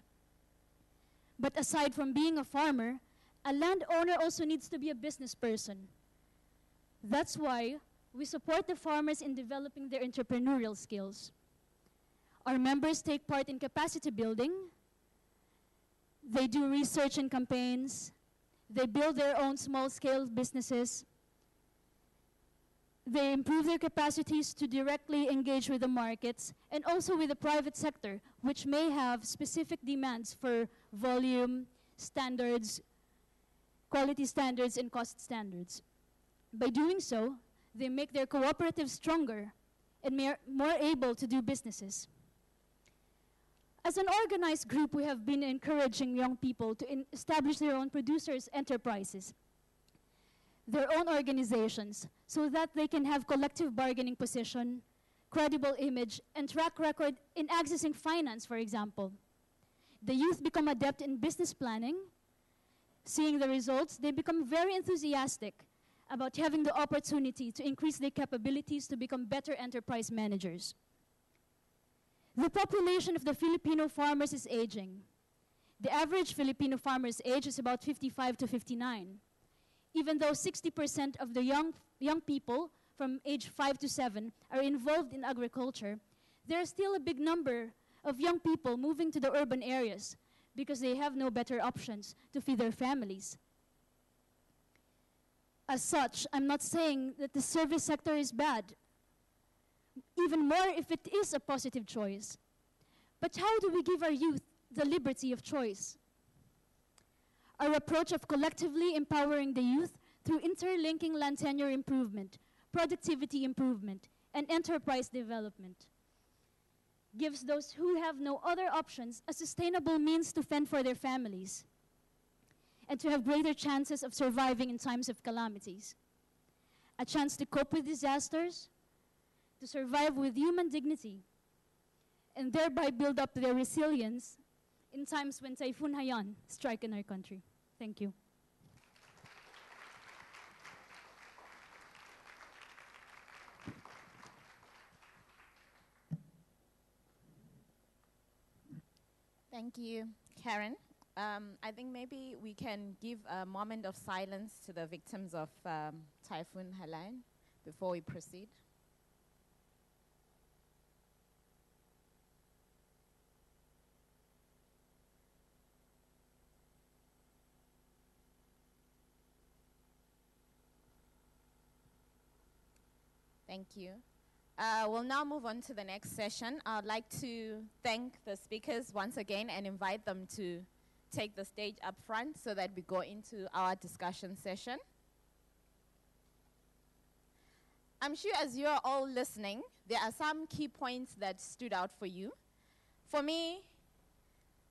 Speaker 6: But aside from being a farmer, a landowner also needs to be a business person. That's why we support the farmers in developing their entrepreneurial skills. Our members take part in capacity building. They do research and campaigns. They build their own small-scale businesses. They improve their capacities to directly engage with the markets and also with the private sector, which may have specific demands for volume, standards, quality standards, and cost standards. By doing so, they make their cooperatives stronger and more able to do businesses. As an organized group, we have been encouraging young people to establish their own producers' enterprises, their own organizations, so that they can have collective bargaining position, credible image, and track record in accessing finance, for example. The youth become adept in business planning. Seeing the results, they become very enthusiastic about having the opportunity to increase their capabilities to become better enterprise managers. The population of the Filipino farmers is aging. The average Filipino farmer's age is about 55 to 59. Even though 60% of the young people from age 5 to 7 are involved in agriculture, there is still a big number of young people moving to the urban areas because they have no better options to feed their families. As such, I'm not saying that the service sector is bad, even more if it is a positive choice. But how do we give our youth the liberty of choice? Our approach of collectively empowering the youth through interlinking land tenure improvement, productivity improvement, and enterprise development gives those who have no other options a sustainable means to fend for their families and to have greater chances of surviving in times of calamities, a chance to cope with disasters, to survive with human dignity, and thereby build up their resilience in times when Typhoon Haiyan strike in our country. Thank you.
Speaker 1: Thank you, Karen. I think maybe we can give a moment of silence to the victims of Typhoon Haiyan before we proceed. Thank you. We'll now move on to the next session. I'd like to thank the speakers once again and invite them to take the stage up front so that we go into our discussion session. I'm sure as you're all listening, there are some key points that stood out for you. For me,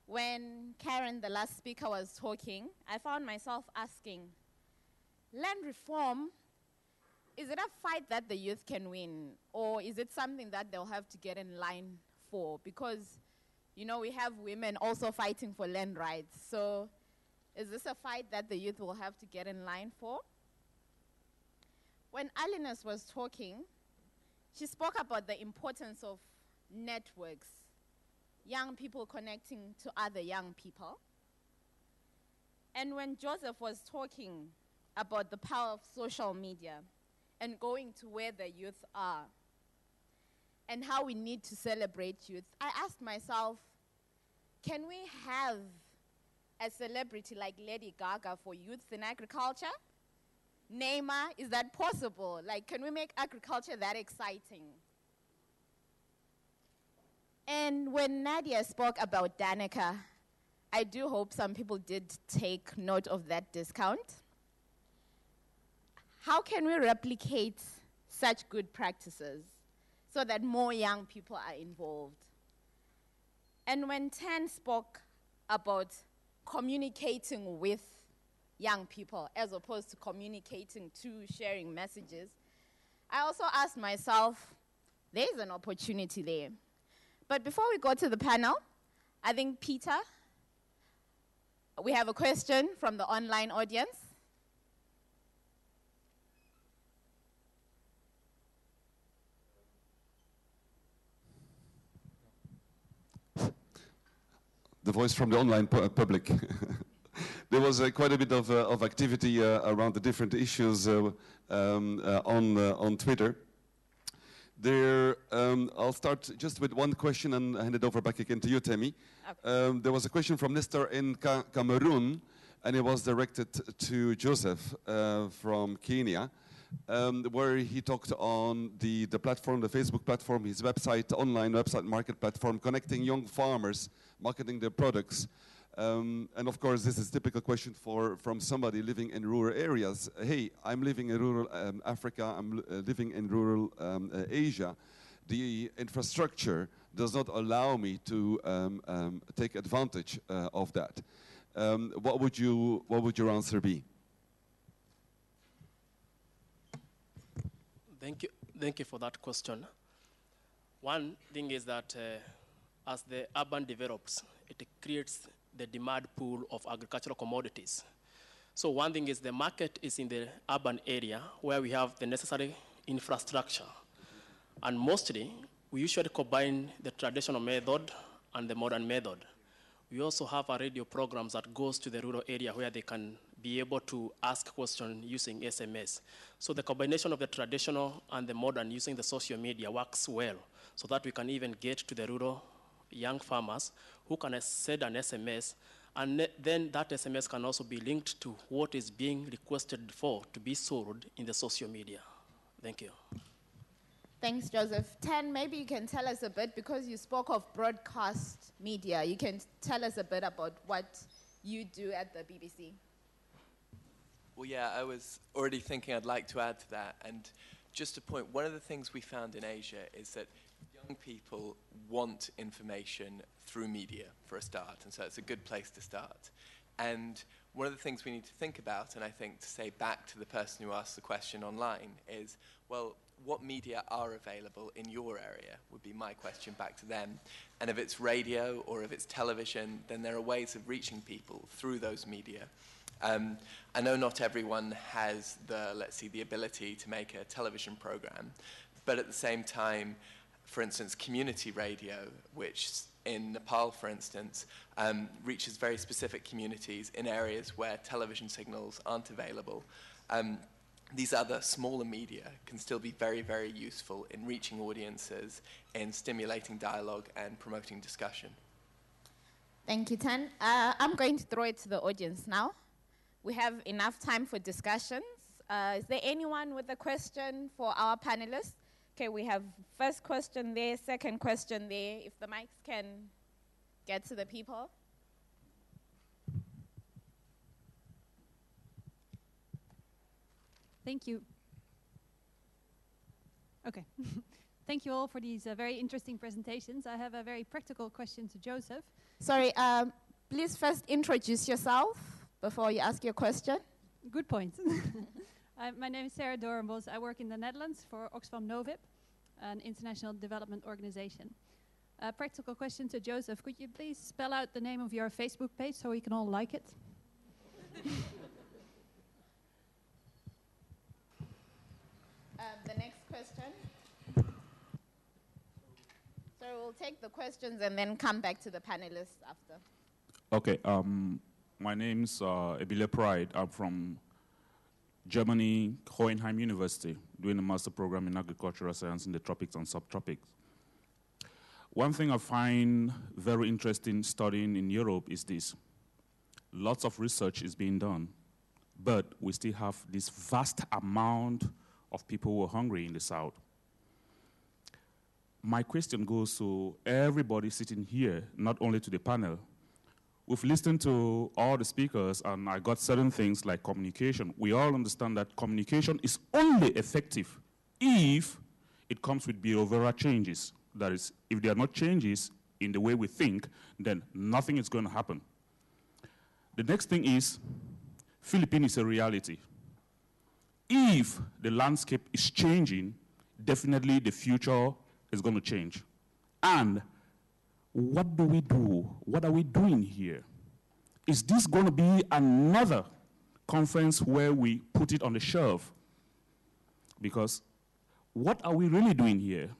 Speaker 1: when Karen, the last speaker, was talking, I found myself asking, land reform, is it a fight that the youth can win, or is it something that they'll have to get in line for? Because, you know, we have women also fighting for land rights. So is this a fight that the youth will have to get in line for? When Aliness was talking, she spoke about the importance of networks, young people connecting to other young people. And when Joseph was talking about the power of social media and going to where the youth are and how we need to celebrate youth, I asked myself, can we have a celebrity like Lady Gaga for youth in agriculture? Ndema, is that possible? Like, can we make agriculture that exciting? And when Nadia spoke about Danica, I do hope some people did take note of that discount. How can we replicate such good practices so that more young people are involved? And when Tan spoke about communicating with young people as opposed to communicating to sharing messages, I also asked myself, there's an opportunity there. But before we go to the panel, I think, Peter, we have a question from the online audience.
Speaker 7: The voice from the online public. There was quite a bit of activity around the different issues on Twitter. I'll start just with one question and hand it over back again to you, Temi. Okay. There was a question from Nestor in Cameroon and it was directed to Joseph from Kenya, where he talked on the platform, the Facebook platform, his website, online website market platform, connecting young farmers, marketing their products. And of course, this is a typical question from somebody living in rural areas. Hey, I'm living in rural Africa, I'm living in rural Asia. The infrastructure does not allow me to take advantage of that. What would your answer be?
Speaker 4: Thank you for that question. One thing is that as the urban develops, it creates the demand pool of agricultural commodities. So one thing is the market is in the urban area where we have the necessary infrastructure. And mostly, we usually combine the traditional method and the modern method. We also have a radio program that goes to the rural area where they can be able to ask questions using SMS. So the combination of the traditional and the modern using the social media works well, so that we can even get to the rural young farmers who can send an SMS, and then that SMS can also be linked to what is being requested for to be sold in the social media. Thank you.
Speaker 1: Thanks, Joseph. Tan, maybe you can tell us a bit, because you spoke of broadcast media. You can tell us a bit about what you do at the BBC.
Speaker 2: Well, yeah, I was already thinking I'd like to add to that. And just a point, one of the things we found in Asia is that young people want information through media for a start. And so it's a good place to start. And one of the things we need to think about, and I think to say back to the person who asked the question online, is, well, what media are available in your area would be my question back to them. And if it's radio or if it's television, then there are ways of reaching people through those media. I know not everyone has the ability to make a television program, but at the same time, for instance, community radio, which in Nepal, for instance, reaches very specific communities in areas where television signals aren't available. These other smaller media can still be very, very useful in reaching audiences, in stimulating dialogue and promoting discussion.
Speaker 1: Thank you, Tan. I'm going to throw it to the audience now. We have enough time for discussions. Is there anyone with a question for our panelists? Okay, we have first question there, second question there. If the mics can get to the people.
Speaker 8: Thank you. Okay. Thank you all for these very interesting presentations. I have a very practical question to Joseph.
Speaker 1: Sorry, please first introduce yourself before you ask your question.
Speaker 8: Good point. My name is Sarah Doornbos. I work in the Netherlands for Oxfam Novib, an international development organization. A practical question to Joseph. Could you please spell out the name of your Facebook page so we can all like it?
Speaker 1: The next question. So we'll take the questions and then come back to the panelists after.
Speaker 9: Okay, my name's Ebile Pride. I'm from Germany, Hohenheim University, doing a master program in agricultural science in the tropics and subtropics. One thing I find very interesting studying in Europe is this. Lots of research is being done, but we still have this vast amount of people who are hungry in the South. My question goes to everybody sitting here, not only to the panel. We've listened to all the speakers, and I got certain things like communication. We all understand that communication is only effective if it comes with behavioral changes. That is, if there are not changes in the way we think, then nothing is going to happen. The next thing is, Philippines is a reality. If the landscape is changing, definitely the future is going to change. And what do we do? What are we doing here? Is this going to be another conference where we put it on the shelf? Because what are we really doing here?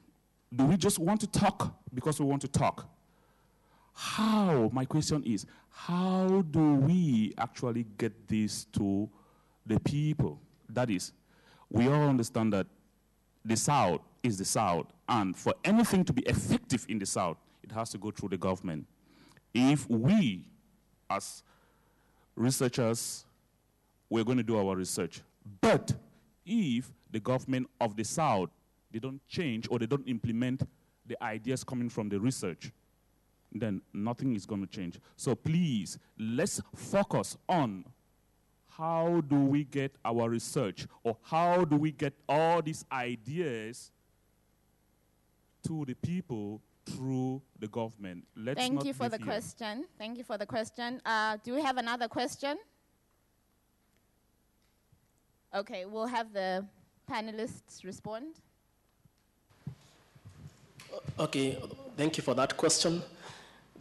Speaker 9: Do we just want to talk because we want to talk? How, my question is, how do we actually get this to the people? That is, we all understand that the South is the South, and for anything to be effective in the South, it has to go through the government. If we, as researchers, we're going to do our research. But if the government of the South, they don't change or they don't implement the ideas coming from the research, then nothing is going to change. So please, let's focus on how do we get our research, or how do we get all these ideas to the people through the government.
Speaker 1: Thank you for the question. Thank you for the question. Do we have another question? Okay, we'll have the panelists respond.
Speaker 10: Okay, thank you for that question.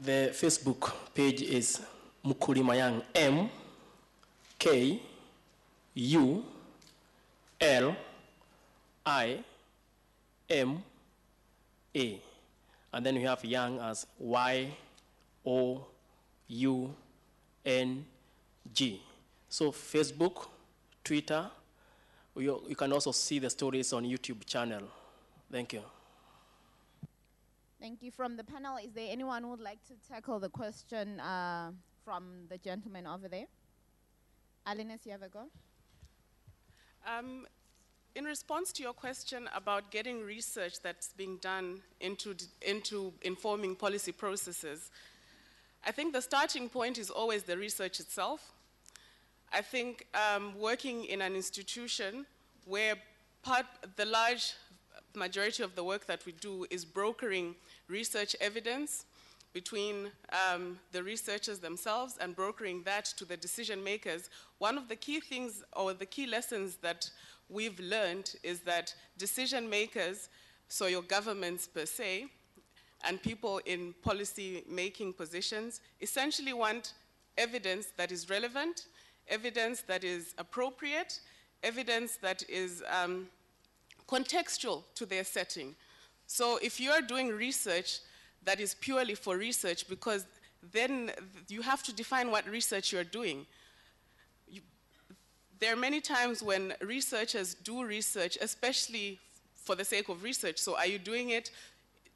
Speaker 10: The Facebook page is Mukurimayang, M-K-U-L-I-M-A. And then we have Young as Y-O-U-N-G. So Facebook, Twitter, you can also see the stories on YouTube channel. Thank you.
Speaker 1: Thank you. From the panel, is there anyone who would like to tackle the question from the gentleman over there? Aliness, you have a go?
Speaker 5: In response to your question about getting research that's being done into informing policy processes, I think the starting point is always the research itself. I think working in an institution where the large majority of the work that we do is brokering research evidence between the researchers themselves and brokering that to the decision makers, one of the key things or the key lessons that we've learned is that decision makers, so your governments per se, and people in policy making positions essentially want evidence that is relevant, evidence that is appropriate, evidence that is contextual to their setting. So if you are doing research that is purely for research, because then you have to define what research you're doing. There are many times when researchers do research, especially for the sake of research. So are you doing it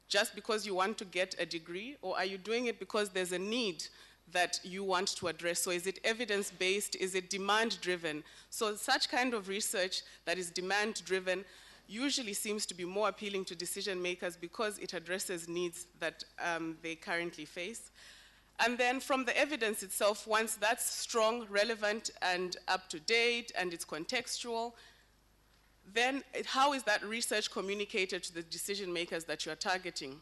Speaker 5: just because you want to get a degree, or are you doing it because there's a need that you want to address? So is it evidence-based? Is it demand-driven? So such kind of research that is demand-driven usually seems to be more appealing to decision makers because it addresses needs that they currently face. And then from the evidence itself, once that's strong, relevant, and up to date, and it's contextual, then how is that research communicated to the decision makers that you're targeting?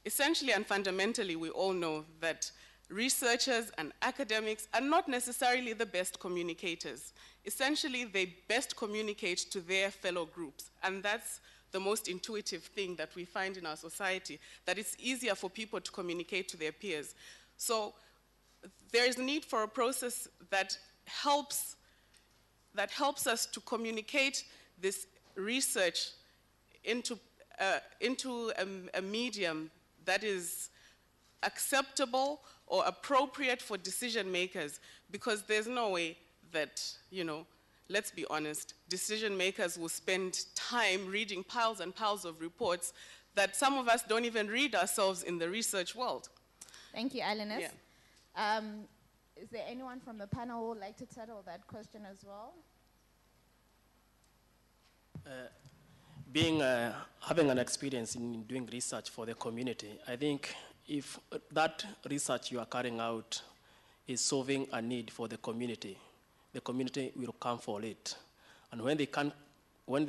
Speaker 5: Essentially and fundamentally, we all know that researchers and academics are not necessarily the best communicators. Essentially, they best communicate to their fellow groups, and that's the most intuitive thing that we find in our society, that it's easier for people to communicate to their peers. So there is a need for a process that helps us to communicate this research into a medium that is acceptable or appropriate for decision makers, because there's no way that, let's be honest, decision makers will spend time reading piles and piles of reports that some of us don't even read ourselves in the research world.
Speaker 1: Thank you, Aliness.
Speaker 5: Yeah.
Speaker 1: Is there anyone from the panel who would like to tackle that question as well?
Speaker 10: Having an experience in doing research for the community, I think if that research you are carrying out is solving a need for the community will come for it. And when they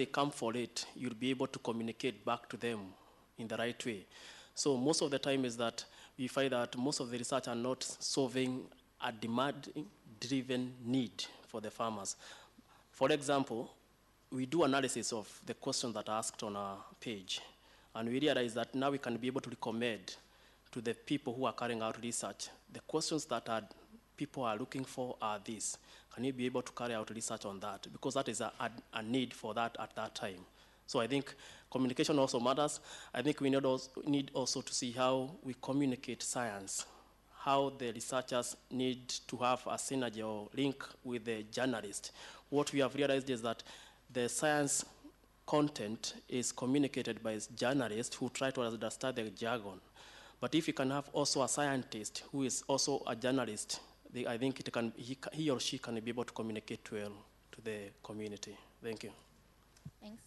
Speaker 10: come for it, you'll be able to communicate back to them in the right way. So most of the time is that we find that most of the research are not solving a demand-driven need for the farmers. For example, we do analysis of the questions that are asked on our page, and we realize that now we can be able to recommend to the people who are carrying out research, the questions that people are looking for are these. Can you be able to carry out research on that? Because that is a need for that at that time. So I think communication also matters. I think we need also to see how we communicate science, how the researchers need to have a synergy or link with the journalist. What we have realized is that the science content is communicated by journalists who try to understand the jargon. But if you can have also a scientist who is also a journalist I think he or she can be able to communicate well to the community. Thank you.
Speaker 1: Thanks.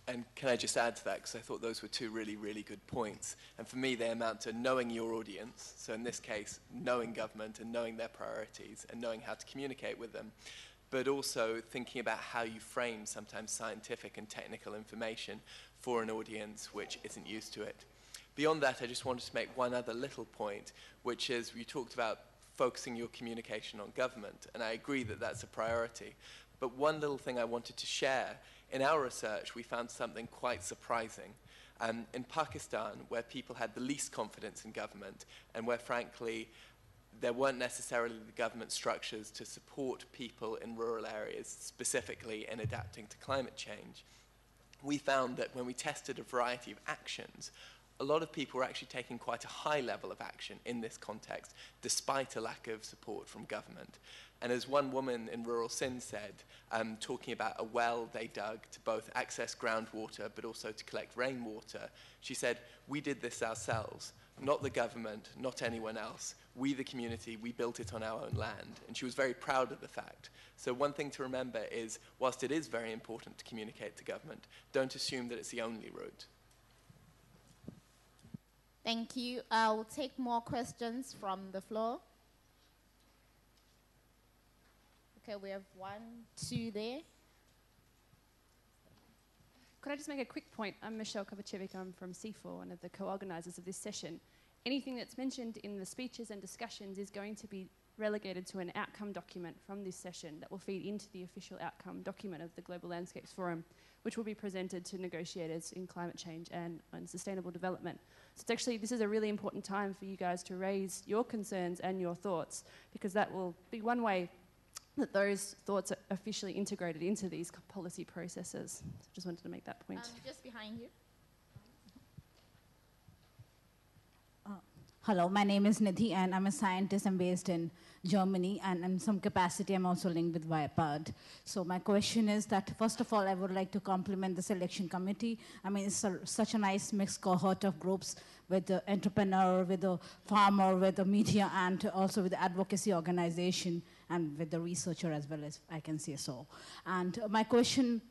Speaker 2: And can I just add to that, because I thought those were two really, really good points. And for me, they amount to knowing your audience. So in this case, knowing government and knowing their priorities and knowing how to communicate with them. But also thinking about how you frame sometimes scientific and technical information for an audience which isn't used to it. Beyond that, I just wanted to make one other little point, which is you talked about focusing your communication on government, and I agree that that's a priority. But one little thing I wanted to share, in our research, we found something quite surprising. In Pakistan, where people had the least confidence in government, and where, frankly, there weren't necessarily the government structures to support people in rural areas, specifically in adapting to climate change, we found that when we tested a variety of actions, a lot of people were actually taking quite a high level of action in this context, despite a lack of support from government. And as one woman in rural Sindh said, talking about a well they dug to both access groundwater but also to collect rainwater, she said, "We did this ourselves, not the government, not anyone else. We, the community, we built it on our own land." And she was very proud of the fact. So one thing to remember is, whilst it is very important to communicate to government, don't assume that it's the only route.
Speaker 1: Thank you. I'll take more questions from the floor. Okay, we have 1, 2 there.
Speaker 11: Could I just make a quick point? I'm Michelle Kovacevic. I'm from CIFOR, one of the co-organisers of this session. Anything that's mentioned in the speeches and discussions is going to be relegated to an outcome document from this session that will feed into the official outcome document of the Global Landscapes Forum, which will be presented to negotiators in climate change and on sustainable development. So it's actually, this is a really important time for you guys to raise your concerns and your thoughts, because that will be one way that those thoughts are officially integrated into these policy processes. So just wanted to make that point.
Speaker 1: Just behind you.
Speaker 12: Hello, my name is Nidhi, and I'm a scientist. I'm based in Germany, and in some capacity, I'm also linked with VIPAD. So my question is that, first of all, I would like to compliment the selection committee. I mean, it's such a nice mixed cohort of groups with the entrepreneur, with the farmer, with the media, and also with the advocacy organization, and with the researcher as well, as I can say so. And my question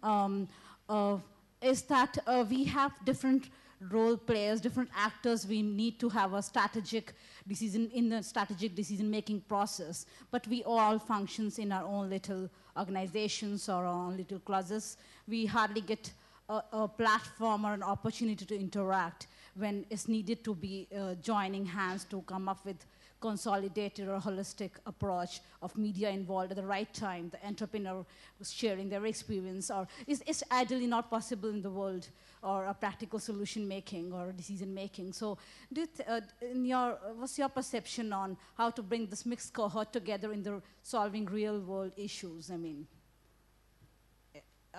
Speaker 12: is that we have different role players, different actors. We need to have a strategic decision in the strategic decision-making process, but we all functions in our own little organizations or our own little closets. We hardly get a platform or an opportunity to interact when it's needed to be joining hands to come up with consolidated or holistic approach of media involved at the right time, the entrepreneur sharing their experience, or it's ideally not possible in the world, or a practical solution making or decision making. So what's your perception on how to bring this mixed cohort together in the solving real world issues? I mean,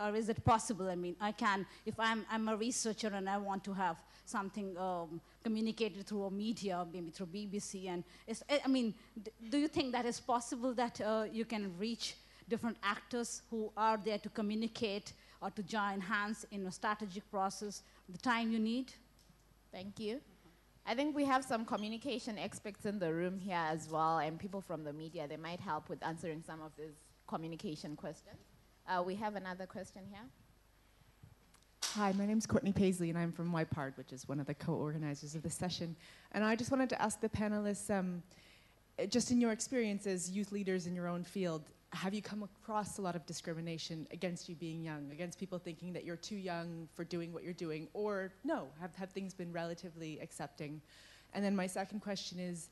Speaker 12: or is it possible? I mean, if I'm a researcher and I want to have something communicated through a media, maybe through BBC, and do you think that is possible, that you can reach different actors who are there to communicate or to join hands in a strategic process the time you need?
Speaker 1: Thank you. I think we have some communication experts in the room here as well, and people from the media. They might help with answering some of these communication questions. We have another question here.
Speaker 13: Hi, my name is Courtney Paisley, and I'm from YPARD, which is one of the co-organizers of the session. And I just wanted to ask the panelists, just in your experience as youth leaders in your own field, have you come across a lot of discrimination against you being young, against people thinking that you're too young for doing what you're doing, or no, have things been relatively accepting? And then my second question is,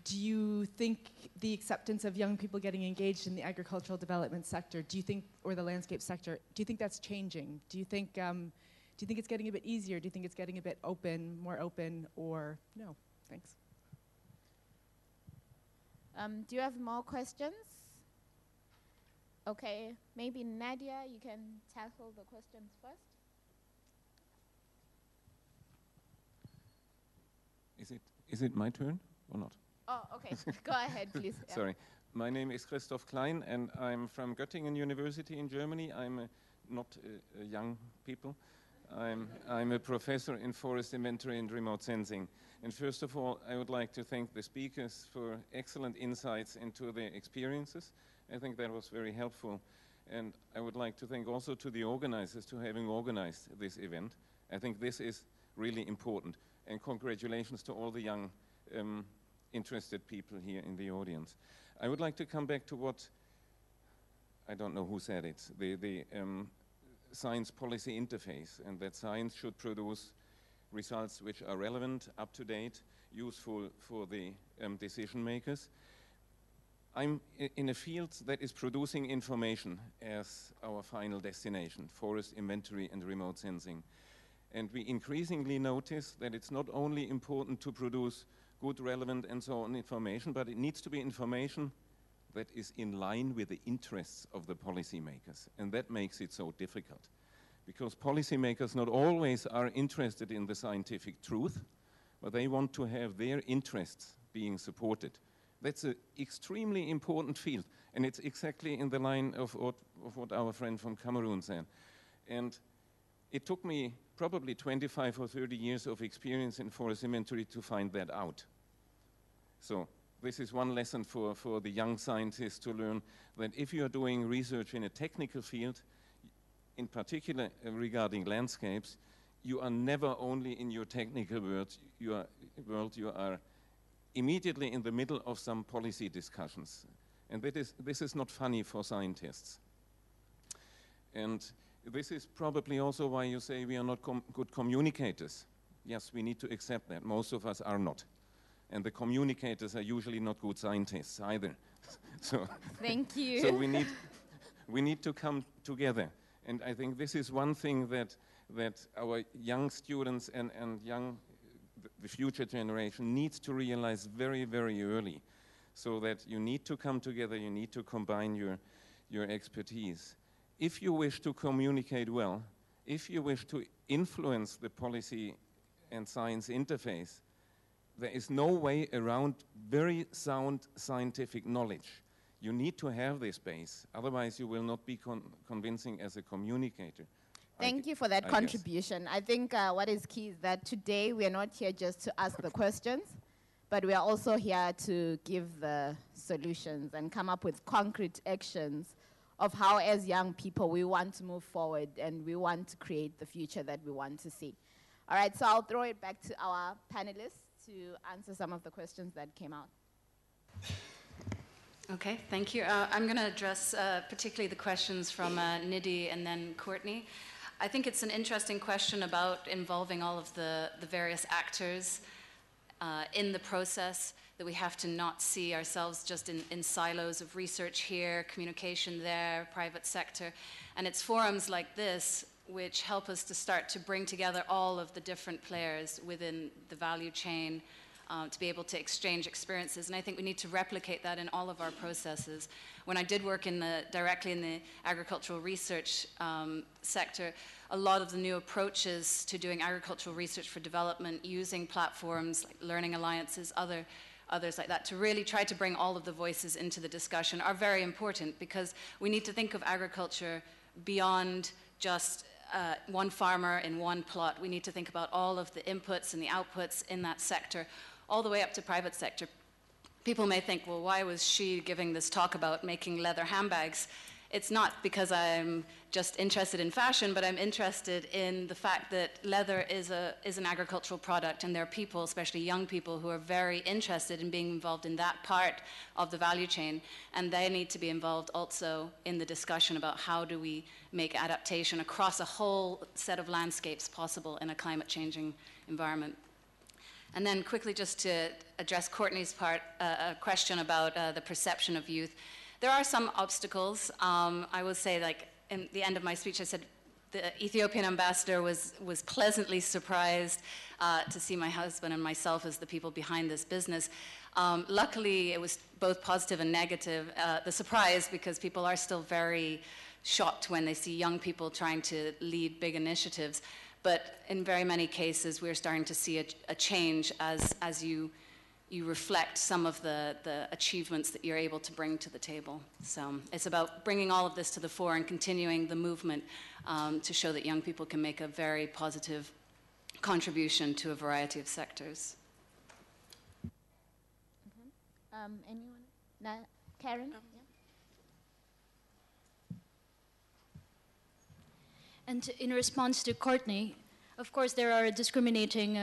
Speaker 13: do you think the acceptance of young people getting engaged in the agricultural development sector, do you think, or the landscape sector, do you think that's changing? Do you think it's getting a bit easier? Do you think it's getting a bit open, more open, or no? Thanks.
Speaker 1: Do you have more questions? Okay, maybe Nadia, you can tackle the questions first.
Speaker 14: Is it my turn or not?
Speaker 1: Oh, okay. Go ahead, please. Yeah.
Speaker 14: Sorry. My name is Christoph Klein, and I'm from Göttingen University in Germany. I'm not a young people. I'm a professor in forest inventory and remote sensing. And first of all, I would like to thank the speakers for excellent insights into their experiences. I think that was very helpful. And I would like to thank also to the organizers to having organized this event. I think this is really important. And congratulations to all the young interested people here in the audience. I would like to come back to what, I don't know who said it, the science policy interface, and that science should produce results which are relevant, up to date, useful for the decision makers. I'm in a field that is producing information as our final destination, forest inventory and remote sensing. And we increasingly notice that it's not only important to produce good, relevant, and so on information, but it needs to be information that is in line with the interests of the policymakers. And that makes it so difficult, because policymakers not always are interested in the scientific truth, but they want to have their interests being supported. That's an extremely important field, and it's exactly in the line of what our friend from Cameroon said. And it took me probably 25 or 30 years of experience in forest inventory to find that out. So this is one lesson for the young scientists to learn, that if you are doing research in a technical field, in particular regarding landscapes, you are never only in your technical world, you are immediately in the middle of some policy discussions. And this is not funny for scientists. And this is probably also why you say we are not good communicators. Yes, we need to accept that. Most of us are not. And the communicators are usually not good scientists either. So
Speaker 1: thank you.
Speaker 14: So we need to come together. And I think this is one thing that our young students and the future generation needs to realize very, very early, so that you need to come together, you need to combine your expertise. If you wish to communicate well, if you wish to influence the policy and science interface, there is no way around very sound scientific knowledge. You need to have this base, otherwise you will not be convincing as a communicator.
Speaker 1: Thank you for that contribution. I think what is key is that today we are not here just to ask the questions, but we are also here to give the solutions and come up with concrete actions of how, as young people, we want to move forward and we want to create the future that we want to see. All right, so I'll throw it back to our panelists to answer some of the questions that came out.
Speaker 3: Okay, thank you. I'm going to address particularly the questions from Nidhi and then Courtney. I think it's an interesting question about involving all of the various actors in the process, that we have to not see ourselves just in silos of research here, communication there, private sector. And it's forums like this which help us to start to bring together all of the different players within the value chain to be able to exchange experiences. And I think we need to replicate that in all of our processes. When I did work directly in the agricultural research sector, a lot of the new approaches to doing agricultural research for development using platforms like Learning Alliances, others like that, to really try to bring all of the voices into the discussion are very important, because we need to think of agriculture beyond just one farmer in one plot. We need to think about all of the inputs and the outputs in that sector, all the way up to private sector. People may think, well, why was she giving this talk about making leather handbags? It's not because I'm just interested in fashion, but I'm interested in the fact that leather is an agricultural product, and there are people, especially young people, who are very interested in being involved in that part of the value chain, and they need to be involved also in the discussion about how do we make adaptation across a whole set of landscapes possible in a climate-changing environment. And then quickly, just to address Courtney's part, a question about the perception of youth. There are some obstacles. I will say, like, in the end of my speech, I said the Ethiopian ambassador was pleasantly surprised to see my husband and myself as the people behind this business. Luckily, it was both positive and negative. The surprise, because people are still very shocked when they see young people trying to lead big initiatives. But in very many cases, we're starting to see a change as you you reflect some of the achievements that you're able to bring to the table. So it's about bringing all of this to the fore and continuing the movement to show that young people can make a very positive contribution to a variety of sectors.
Speaker 1: Anyone? Karen?
Speaker 6: And in response to Courtney, of course there are discriminating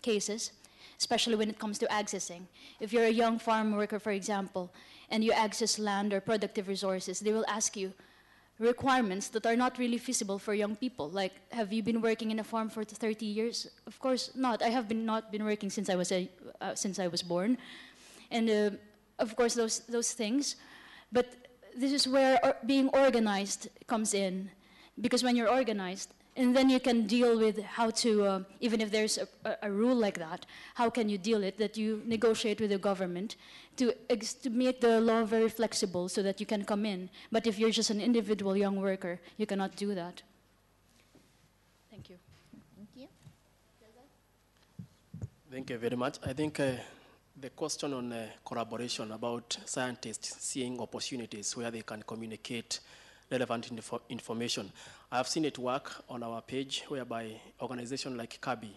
Speaker 6: cases, especially when it comes to accessing. If you're a young farm worker, for example, and you access land or productive resources, they will ask you requirements that are not really feasible for young people. Like, have you been working in a farm for 30 years? Of course not. I have not been working since I was born. And of course those things. But this is where being organized comes in. Because when you're organized, and then you can deal with how to, even if there's a rule like that, how can you deal it, that you negotiate with the government to make the law very flexible so that you can come in. But if you're just an individual young worker, you cannot do that. Thank you.
Speaker 1: Thank you.
Speaker 10: Thank you very much. I think the question on collaboration about scientists seeing opportunities where they can communicate relevant information. I have seen it work on our page whereby organizations like CABI,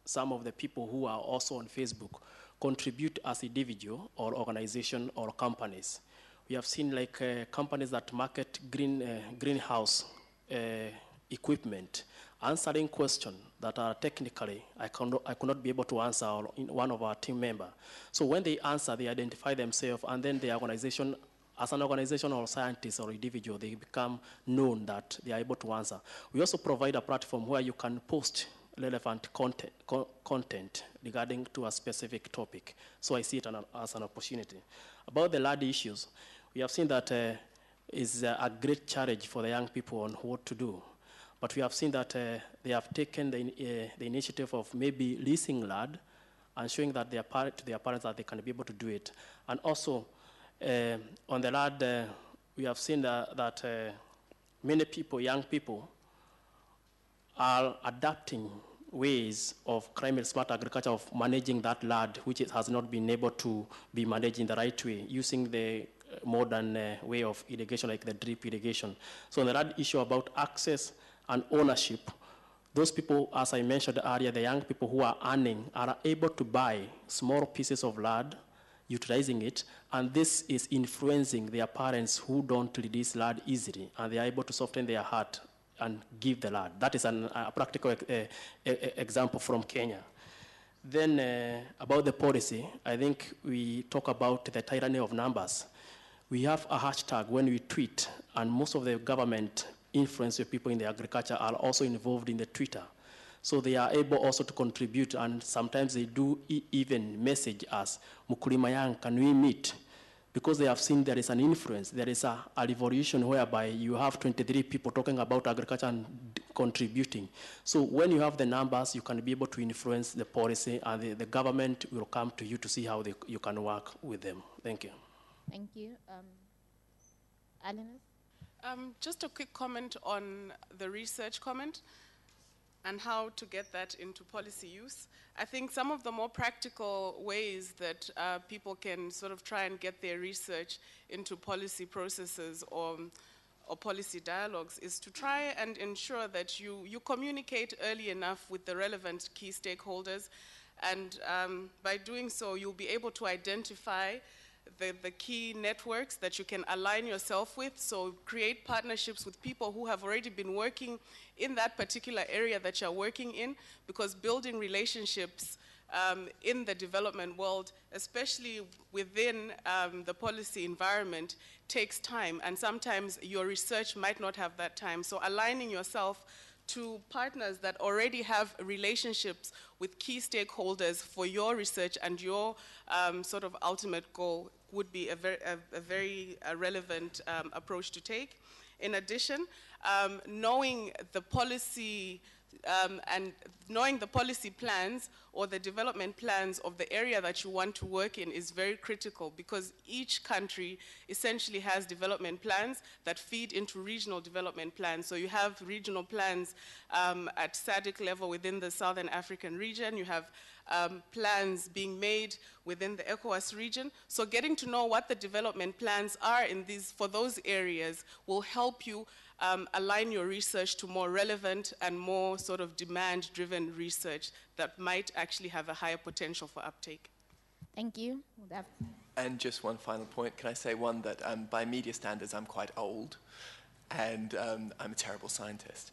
Speaker 10: some of the people who are also on Facebook, contribute as individual or organization or companies. We have seen like companies that market greenhouse equipment, answering questions that are technically I could not be able to answer, or one of our team members. So when they answer, they identify themselves, and then the organization, as an organization or scientist or individual, they become known that they are able to answer. We also provide a platform where you can post relevant content regarding to a specific topic. So I see it as an opportunity. About the land issues, we have seen that is a great challenge for the young people on what to do. But we have seen that they have taken the initiative of maybe leasing land and showing that to their parents that they can be able to do it. And also, on the land, we have seen that many people, young people, are adapting ways of climate smart agriculture, of managing that land, which has not been able to be managed in the right way, using the modern way of irrigation, like the drip irrigation. So on the land issue about access and ownership, those people, as I mentioned earlier, the young people who are earning are able to buy small pieces of land, utilizing it, and this is influencing their parents who don't release land easily, and they are able to soften their heart and give the land. That is a practical example from Kenya. Then about the policy, I think we talk about the tyranny of numbers. We have a hashtag when we tweet, and most of the government influential people in the agriculture are also involved in the Twitter. So they are able also to contribute, and sometimes they do even message us, Mukulima Yang, can we meet? Because they have seen there is an influence, there is a revolution whereby you have 23 people talking about agriculture and contributing. So when you have the numbers, you can be able to influence the policy, and the government will come to you to see how you can work with them. Thank you.
Speaker 1: Thank you. Aliness?
Speaker 5: Just a quick comment on the research comment and how to get that into policy use. I think some of the more practical ways that people can sort of try and get their research into policy processes or policy dialogues is to try and ensure that you communicate early enough with the relevant key stakeholders, and by doing so you'll be able to identify the key networks that you can align yourself with. So create partnerships with people who have already been working in that particular area that you're working in, because building relationships in the development world, especially within the policy environment, takes time, and sometimes your research might not have that time. So aligning yourself to partners that already have relationships with key stakeholders for your research and your sort of ultimate goal would be a very relevant approach to take. In addition, knowing the policy and knowing the policy plans or the development plans of the area that you want to work in is very critical, because each country essentially has development plans that feed into regional development plans. So you have regional plans at SADC level within the Southern African region, you have
Speaker 15: plans being made within the ECOWAS region. So getting to know what the development plans are for those areas will help you align your research to more relevant and more sort of demand-driven research that might actually have a higher potential for uptake.
Speaker 1: Thank you.
Speaker 2: And just one final point. Can I say one that by media standards, I'm quite old, and I'm a terrible scientist.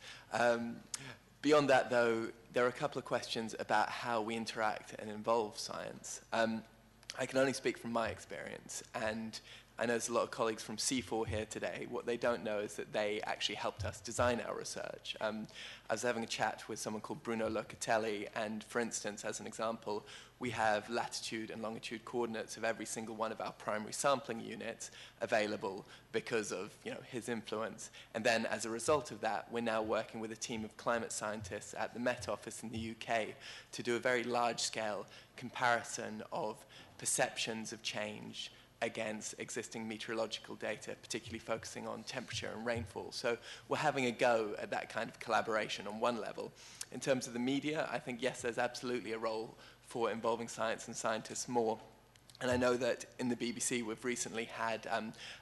Speaker 2: Beyond that, though, there are a couple of questions about how we interact and involve science. I can only speak from my experience, and I know there's a lot of colleagues from CIFOR here today. What they don't know is that they actually helped us design our research. I was having a chat with someone called Bruno Locatelli, and for instance, as an example, we have latitude and longitude coordinates of every single one of our primary sampling units available because of his influence. And then as a result of that, we're now working with a team of climate scientists at the Met Office in the UK to do a very large-scale comparison of perceptions of change against existing meteorological data, particularly focusing on temperature and rainfall. So we're having a go at that kind of collaboration on one level. In terms of the media, I think, yes, there's absolutely a role for involving science and scientists more. And I know that in the BBC we've recently had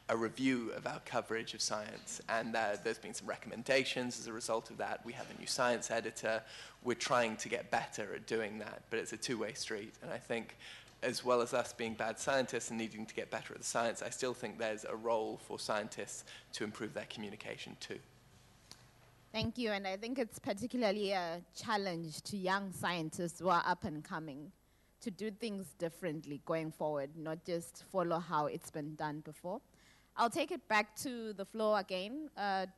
Speaker 2: a review of our coverage of science, and there's been some recommendations as a result of that. We have a new science editor. We're trying to get better at doing that, but it's a two-way street. And I think as well as us being bad scientists and needing to get better at the science, I still think there's a role for scientists to improve their communication too.
Speaker 1: Thank you, and I think it's particularly a challenge to young scientists who are up and coming to do things differently going forward, not just follow how it's been done before. I'll take it back to the floor again.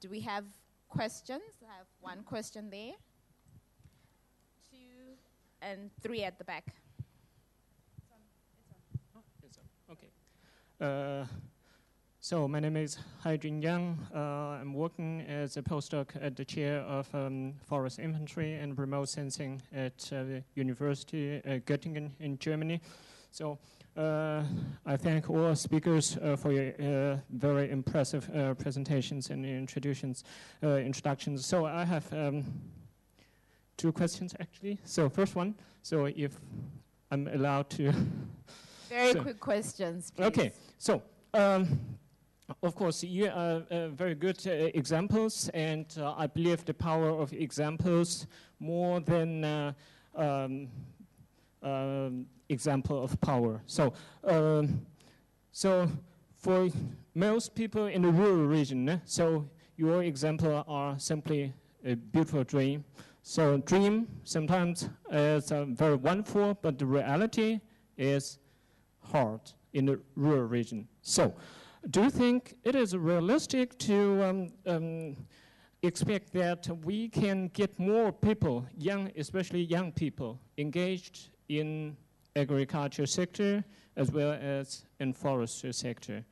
Speaker 1: Do we have questions? I have one question there. 2 and 3 at the back.
Speaker 16: Okay. So my name is Haijun Yang. I'm working as a postdoc at the chair of forest inventory and remote sensing at the University Göttingen in Germany. So I thank all speakers for your very impressive presentations and introductions. So I have 2 questions actually. So first one, so if I'm allowed to.
Speaker 1: Very quick questions, please.
Speaker 16: Okay, so of course, you are very good examples, and I believe the power of examples more than example of power. So, so for most people in the rural region, so your example are simply a beautiful dream. So dream sometimes is very wonderful, but the reality is hard in the rural region. So do you think it is realistic to expect that we can get more people, young, especially young people, engaged in agriculture sector as well as in forestry sector?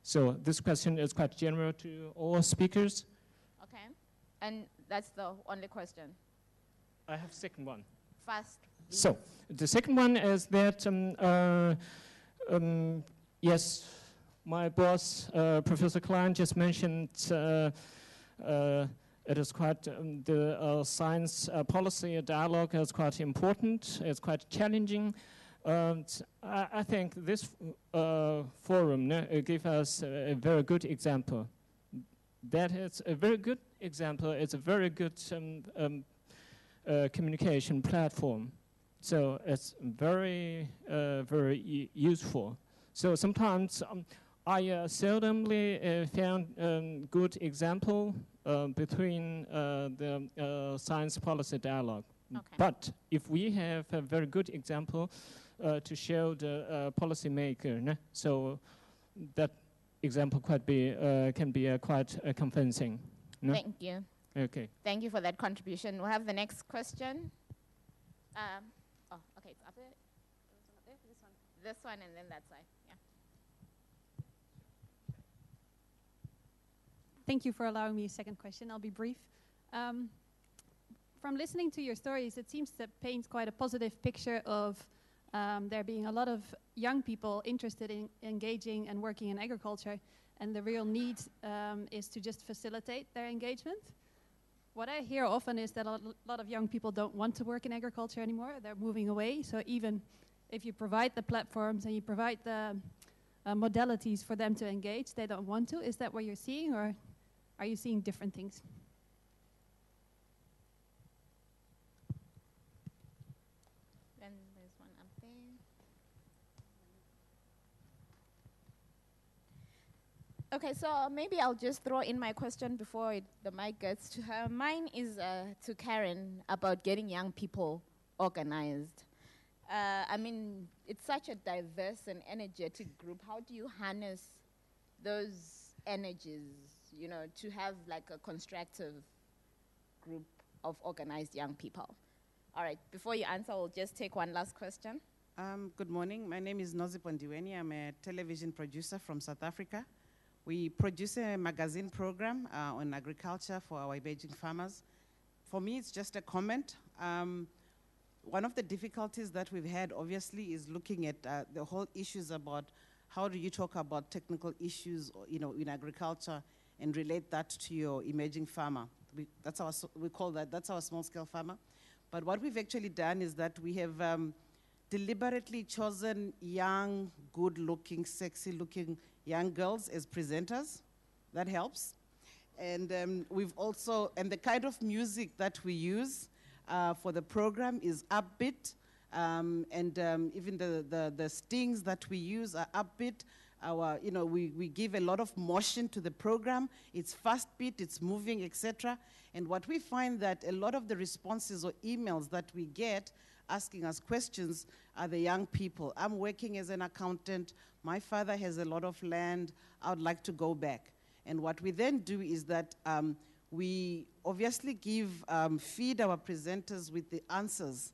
Speaker 16: So this question is quite general to all speakers.
Speaker 1: Okay, and that's the only question.
Speaker 16: I have second one.
Speaker 1: Fast.
Speaker 16: So the second one is that yes, my boss, Professor Klein, just mentioned it is quite, the science policy dialogue is quite important, it's quite challenging. I think this forum gave us a very good example. That is a very good example, it's a very good communication platform. So it's very, very useful. So sometimes I seldomly found good example between the science policy dialogue. Okay. But if we have a very good example to show the policymaker, so that example could be, can be quite convincing. No?
Speaker 1: Thank you.
Speaker 16: Okay.
Speaker 1: Thank you for that contribution. We'll have the next question. Oh, okay, it's up there. This one and then that side. Yeah.
Speaker 8: Thank you for allowing me a second question. I'll be brief. From listening to your stories, it seems to paint quite a positive picture of there being a lot of young people interested in engaging and working in agriculture, and the real need is to just facilitate their engagement. what I hear often is that a lot of young people don't want to work in agriculture anymore. They're moving away. So even if you provide the platforms and you provide the modalities for them to engage, they don't want to. Is that what you're seeing, or are you seeing different things?
Speaker 1: Then there's one up there. Okay, so maybe I'll just throw in my question before the mic gets to her. Mine is to Karen about getting young people organized. I mean, it's such a diverse and energetic group. How do you harness those energies, you know, to have like a constructive group of organized young people? All right, before you answer, we'll just take one last question.
Speaker 17: Good morning. My name is Nozipho Ndiweni. I'm a television producer from South Africa. We produce a magazine program on agriculture for our emerging farmers. For me, it's just a comment. One of the difficulties that we've had, obviously, is looking at the whole issues about how do you talk about technical issues, you know, in agriculture and relate that to your emerging farmer. We call that, that's our small-scale farmer. But what we've actually done is that we have deliberately chosen young, good-looking, sexy-looking young girls as presenters. That helps. And we've also, and the kind of music that we use for the program is upbeat, and even the stings that we use are upbeat. You know, we give a lot of motion to the program. It's fast beat, it's moving, etc. And what we find that a lot of the responses or emails that we get asking us questions are the young people. I'm working as an accountant. My father has a lot of land. I would like to go back. And what we then do is that we obviously feed our presenters with the answers,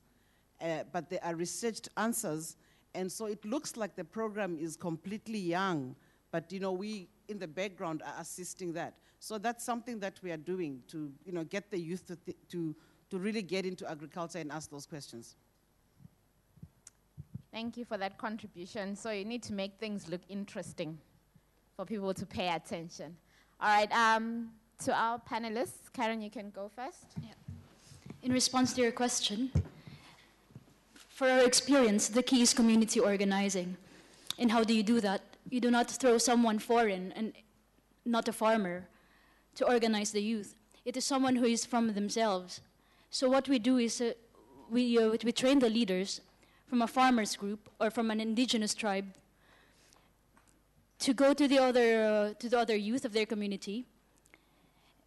Speaker 17: but they are researched answers. And so it looks like the program is completely young, but you know, we in the background are assisting that. So that's something that we are doing to, you know, get the youth to really get into agriculture and ask those questions.
Speaker 1: Thank you for that contribution. So you need to make things look interesting for people to pay attention. All right, to our panelists, Karen, you can go first.
Speaker 6: Yeah. In response to your question, for our experience, the key is community organizing. And how do you do that? You do not throw someone foreign and not a farmer to organize the youth. It is someone who is from themselves. So what we do is we train the leaders from a farmers group or from an indigenous tribe to go to the other youth of their community.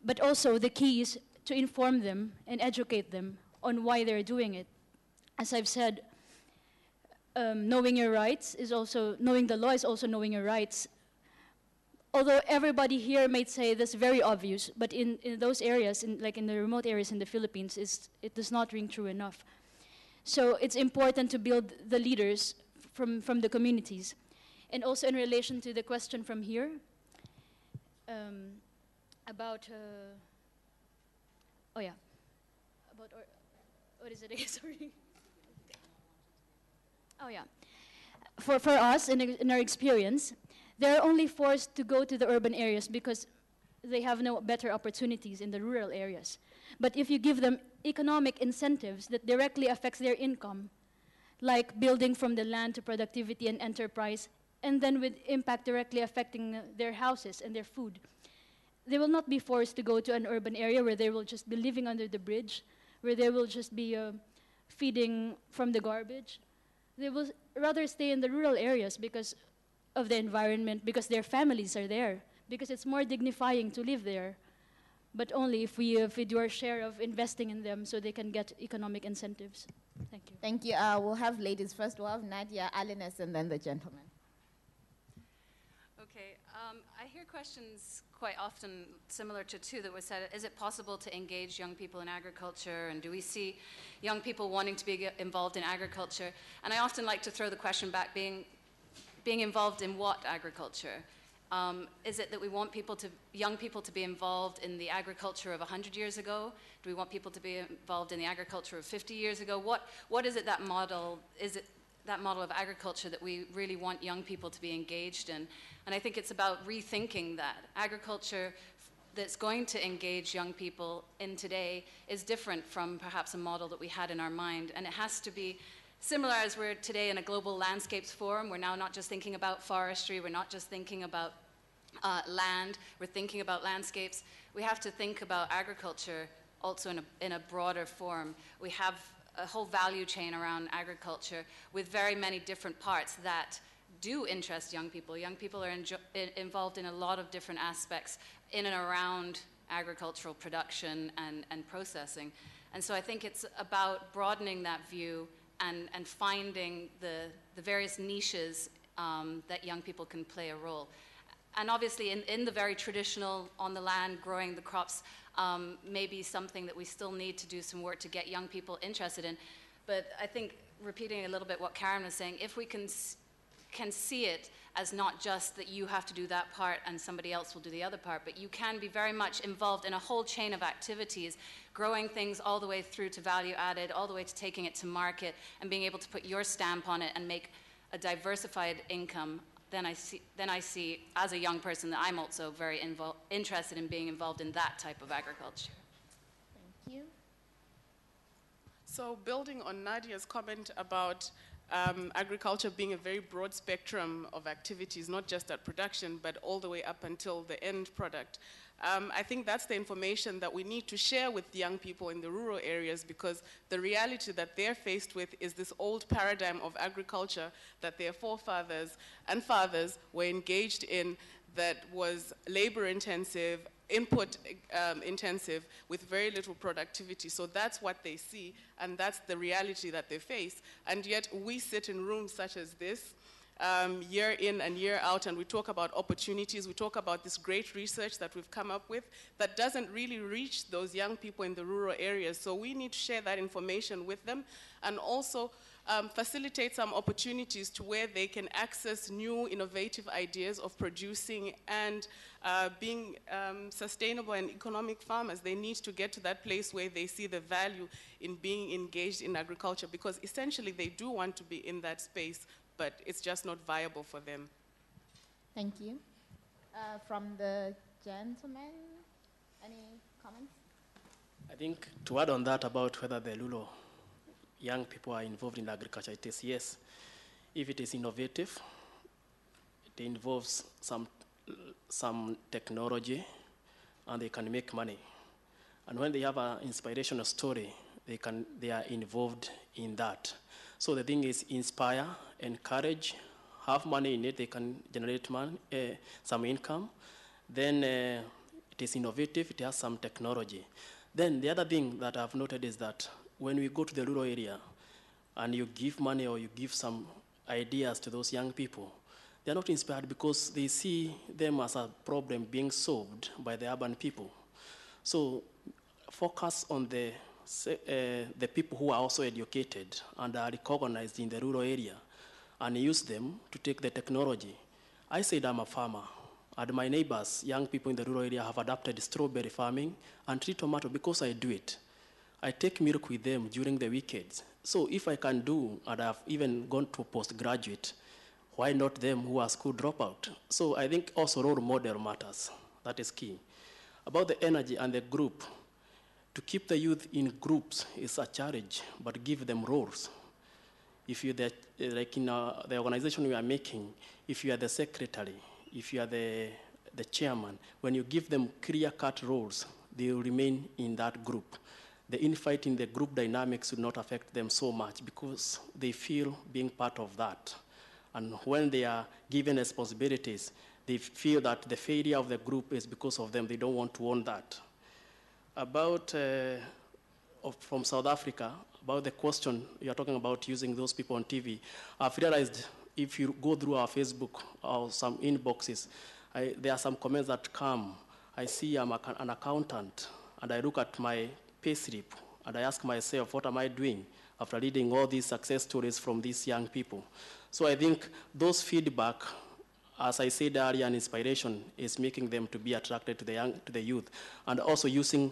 Speaker 6: But also the key is to inform them and educate them on why they're doing it. As I've said, knowing your rights is also, knowing the law is also knowing your rights. Although everybody here might say that's very obvious, but in those areas, like in the remote areas in the Philippines, it does not ring true enough. So it's important to build the leaders from the communities. And also in relation to the question from here, about, what is it again, sorry? Oh yeah. For us, in our experience, they're only forced to go to the urban areas because they have no better opportunities in the rural areas. But if you give them economic incentives that directly affects their income, like building from the land to productivity and enterprise, and then with impact directly affecting their houses and their food, they will not be forced to go to an urban area where they will just be living under the bridge, where they will just be feeding from the garbage. They will rather stay in the rural areas because of the environment, because their families are there, because it's more dignifying to live there. But only if we do our share of investing in them so they can get economic incentives. Thank you.
Speaker 1: Thank you. We'll have ladies first. We'll have Nadia, Aliness, and then the gentleman.
Speaker 3: Okay, I hear questions quite often similar to two that was said. Is it possible to engage young people in agriculture? And do we see young people wanting to be involved in agriculture? And I often like to throw the question back, being involved in what agriculture? Is it that we want young people to be involved in the agriculture of 100 years ago? Do we want people to be involved in the agriculture of 50 years ago? What is it that model, is it that model of agriculture that we really want young people to be engaged in? And I think it's about rethinking that. Agriculture that's going to engage young people in today is different from perhaps a model that we had in our mind. And it has to be similar as we're today in a global landscapes forum. We're now not just thinking about forestry, we're not just thinking about land, we're thinking about landscapes. We have to think about agriculture also in a broader form. We have a whole value chain around agriculture with very many different parts that do interest young people. Young people are involved in a lot of different aspects in and around agricultural production and processing. And so I think it's about broadening that view and finding the various niches that young people can play a role. And obviously in the very traditional, on the land, growing the crops, may be something that we still need to do some work to get young people interested in. But I think, repeating a little bit what Karen was saying, if we can see it as not just that you have to do that part and somebody else will do the other part, but you can be very much involved in a whole chain of activities, growing things all the way through to value added, all the way to taking it to market and being able to put your stamp on it and make a diversified income, then I see as a young person that I'm also very interested in being involved in that type of agriculture.
Speaker 18: Thank you.
Speaker 15: So building on Nadia's comment about agriculture being a very broad spectrum of activities, not just at production, but all the way up until the end product. I think that's the information that we need to share with young people in the rural areas, because the reality that they're faced with is this old paradigm of agriculture that their forefathers and fathers were engaged in, that was labor intensive, input intensive, with very little productivity. So that's what they see, and that's the reality that they face. And yet we sit in rooms such as this, year in and year out, and we talk about opportunities, we talk about this great research that we've come up with that doesn't really reach those young people in the rural areas. So we need to share that information with them, and also facilitate some opportunities to where they can access new innovative ideas of producing and being sustainable and economic farmers. They need to get to that place where they see the value in being engaged in agriculture, because essentially they do want to be in that space, but it's just not viable for them.
Speaker 18: Thank you. From the gentleman, any comments?
Speaker 10: I think to add on that about whether the Lulo young people are involved in agriculture, it is yes. If it is innovative, it involves some technology, and they can make money. And when they have an inspirational story, they are involved in that. So the thing is inspire, encourage, have money in it, they can generate some income. Then it is innovative, it has some technology. Then the other thing that I've noted is that when we go to the rural area and you give money or you give some ideas to those young people, they're not inspired because they see them as a problem being solved by the urban people. So focus on the people who are also educated and are recognized in the rural area and use them to take the technology. I said I'm a farmer, and my neighbors, young people in the rural area, have adopted strawberry farming and tree tomato because I do it. I take milk with them during the weekends. So if I can do, and I've even gone to postgraduate, why not them who are school dropout? So I think also role model matters. That is key. About the energy and the group, to keep the youth in groups is a challenge, but give them roles. If you're like in the organization we are making, if you are the secretary, if you are the chairman, when you give them clear-cut roles, they will remain in that group. The infight in the group dynamics will not affect them so much because they feel being part of that. And when they are given responsibilities, they feel that the failure of the group is because of them. They don't want to own that. About, from South Africa, about the question you're talking about using those people on TV, I've realized if you go through our Facebook or some inboxes, there are some comments that come. I see I'm an accountant, and I look at my pay slip, and I ask myself, what am I doing after reading all these success stories from these young people? So I think those feedback, as I said earlier, an inspiration is making them to be attracted to the youth, and also using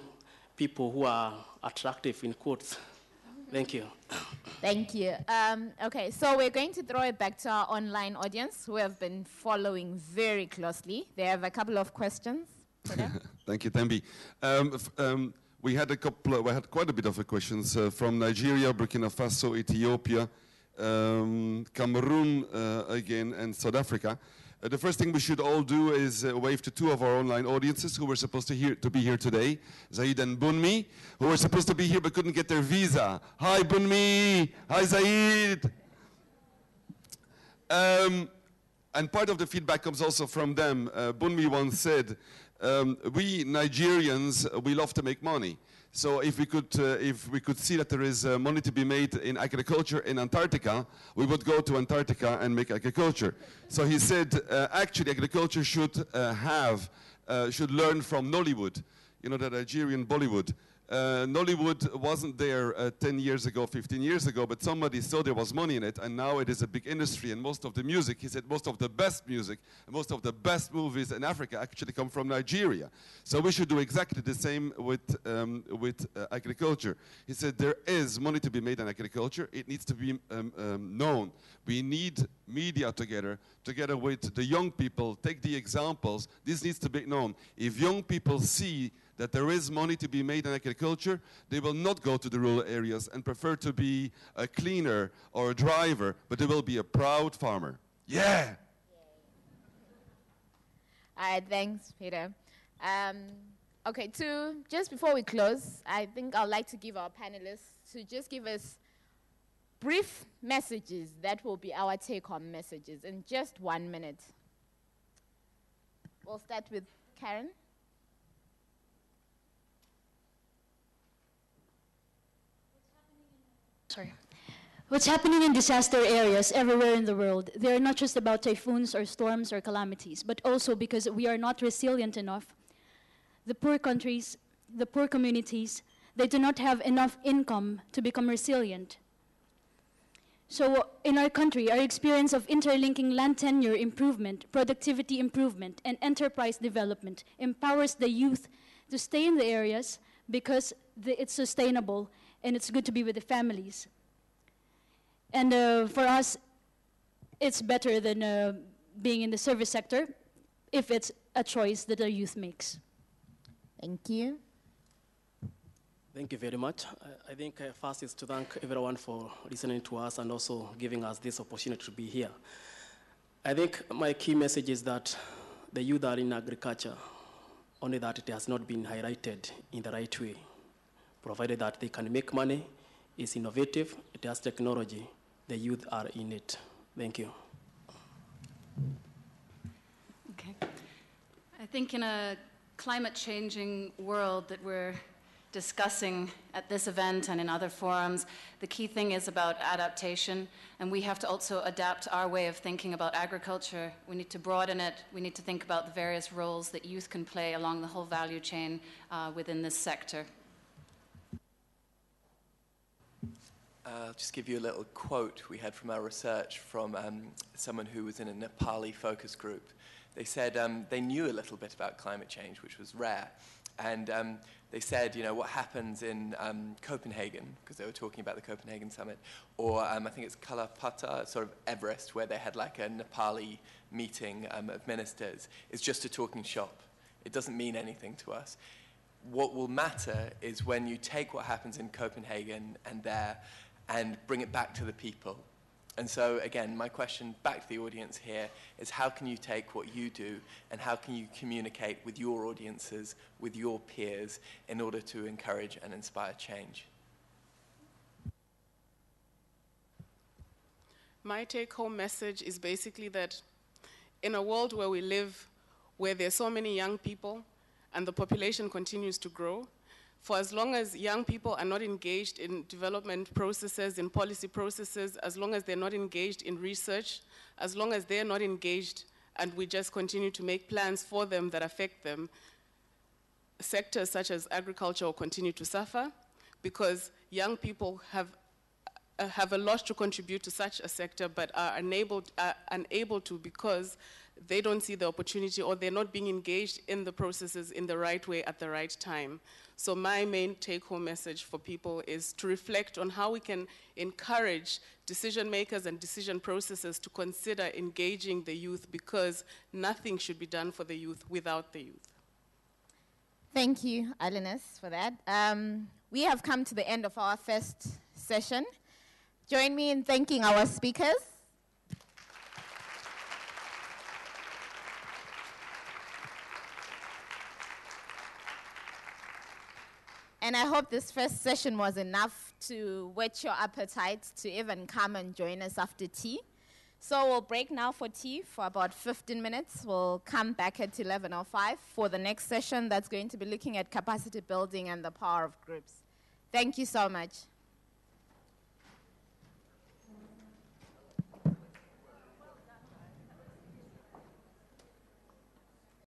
Speaker 10: people who are attractive in quotes. Thank you.
Speaker 18: Thank you. Okay, so we're going to throw it back to our online audience who have been following very closely. They have a couple of questions.
Speaker 7: Thank you, Tembi. We had quite a bit of questions from Nigeria, Burkina Faso, Ethiopia, Cameroon again, and South Africa. The first thing we should all do is wave to two of our online audiences who were supposed to be here today, Zaid and Bunmi, who were supposed to be here but couldn't get their visa. Hi, Bunmi. Hi, Zaid. And part of the feedback comes also from them. Bunmi once said, we Nigerians, we love to make money. So if we could see that there is money to be made in agriculture in Antarctica, we would go to Antarctica and make agriculture. So he said, actually, agriculture should learn from Nollywood, you know, the Nigerian Bollywood. Nollywood wasn't there 10 years ago, 15 years ago, but somebody saw there was money in it, and now it is a big industry, and most of the music, he said, most of the best music, and most of the best movies in Africa actually come from Nigeria. So we should do exactly the same with agriculture. He said there is money to be made in agriculture. It needs to be known. We need media together with the young people. Take the examples. This needs to be known. If young people see that there is money to be made in agriculture, they will not go to the rural areas and prefer to be a cleaner or a driver, but they will be a proud farmer. Yeah!
Speaker 18: All right, thanks, Peter. Okay, just before we close, I think I'd like to give our panelists to just give us brief messages that will be our take-home messages in just 1 minute. We'll start with Karen.
Speaker 6: What's happening in disaster areas everywhere in the world, they're not just about typhoons or storms or calamities, but also because we are not resilient enough. The poor countries, the poor communities, they do not have enough income to become resilient. So in our country, our experience of interlinking land tenure improvement, productivity improvement, and enterprise development empowers the youth to stay in the areas because it's sustainable and it's good to be with the families. And for us, it's better than being in the service sector if it's a choice that the youth makes.
Speaker 18: Thank you.
Speaker 10: Thank you very much. I think first is to thank everyone for listening to us and also giving us this opportunity to be here. I think my key message is that the youth are in agriculture, only that it has not been highlighted in the right way. Provided that they can make money, it's innovative, it has technology, the youth are in it. Thank you.
Speaker 3: Okay. I think in a climate changing world that we're discussing at this event and in other forums, the key thing is about adaptation, and we have to also adapt our way of thinking about agriculture. We need to broaden it. We need to think about the various roles that youth can play along the whole value chain within this sector.
Speaker 2: I'll just give you a little quote we had from our research from someone who was in a Nepali focus group. They said they knew a little bit about climate change, which was rare. And they said, you know, what happens in Copenhagen, because they were talking about the Copenhagen summit, or I think it's Kalapata, sort of Everest, where they had like a Nepali meeting of ministers, is just a talking shop. It doesn't mean anything to us. What will matter is when you take what happens in Copenhagen and there and bring it back to the people. And so, again, my question back to the audience here is how can you take what you do and how can you communicate with your audiences, with your peers, in order to encourage and inspire change?
Speaker 15: My take-home message is basically that in a world where we live, where there are so many young people and the population continues to grow, for as long as young people are not engaged in development processes, in policy processes, as long as they're not engaged in research, as long as they're not engaged and we just continue to make plans for them that affect them, sectors such as agriculture will continue to suffer because young people have a lot to contribute to such a sector but are unable to because they don't see the opportunity or they're not being engaged in the processes in the right way at the right time. So my main take-home message for people is to reflect on how we can encourage decision makers and decision processes to consider engaging the youth because nothing should be done for the youth without the youth.
Speaker 18: Thank you, Aliness, for that. We have come to the end of our first session. Join me in thanking our speakers. And I hope this first session was enough to whet your appetite to even come and join us after tea. So we'll break now for tea for about 15 minutes. We'll come back at 11:05 for the next session that's going to be looking at capacity building and the power of groups. Thank you so much.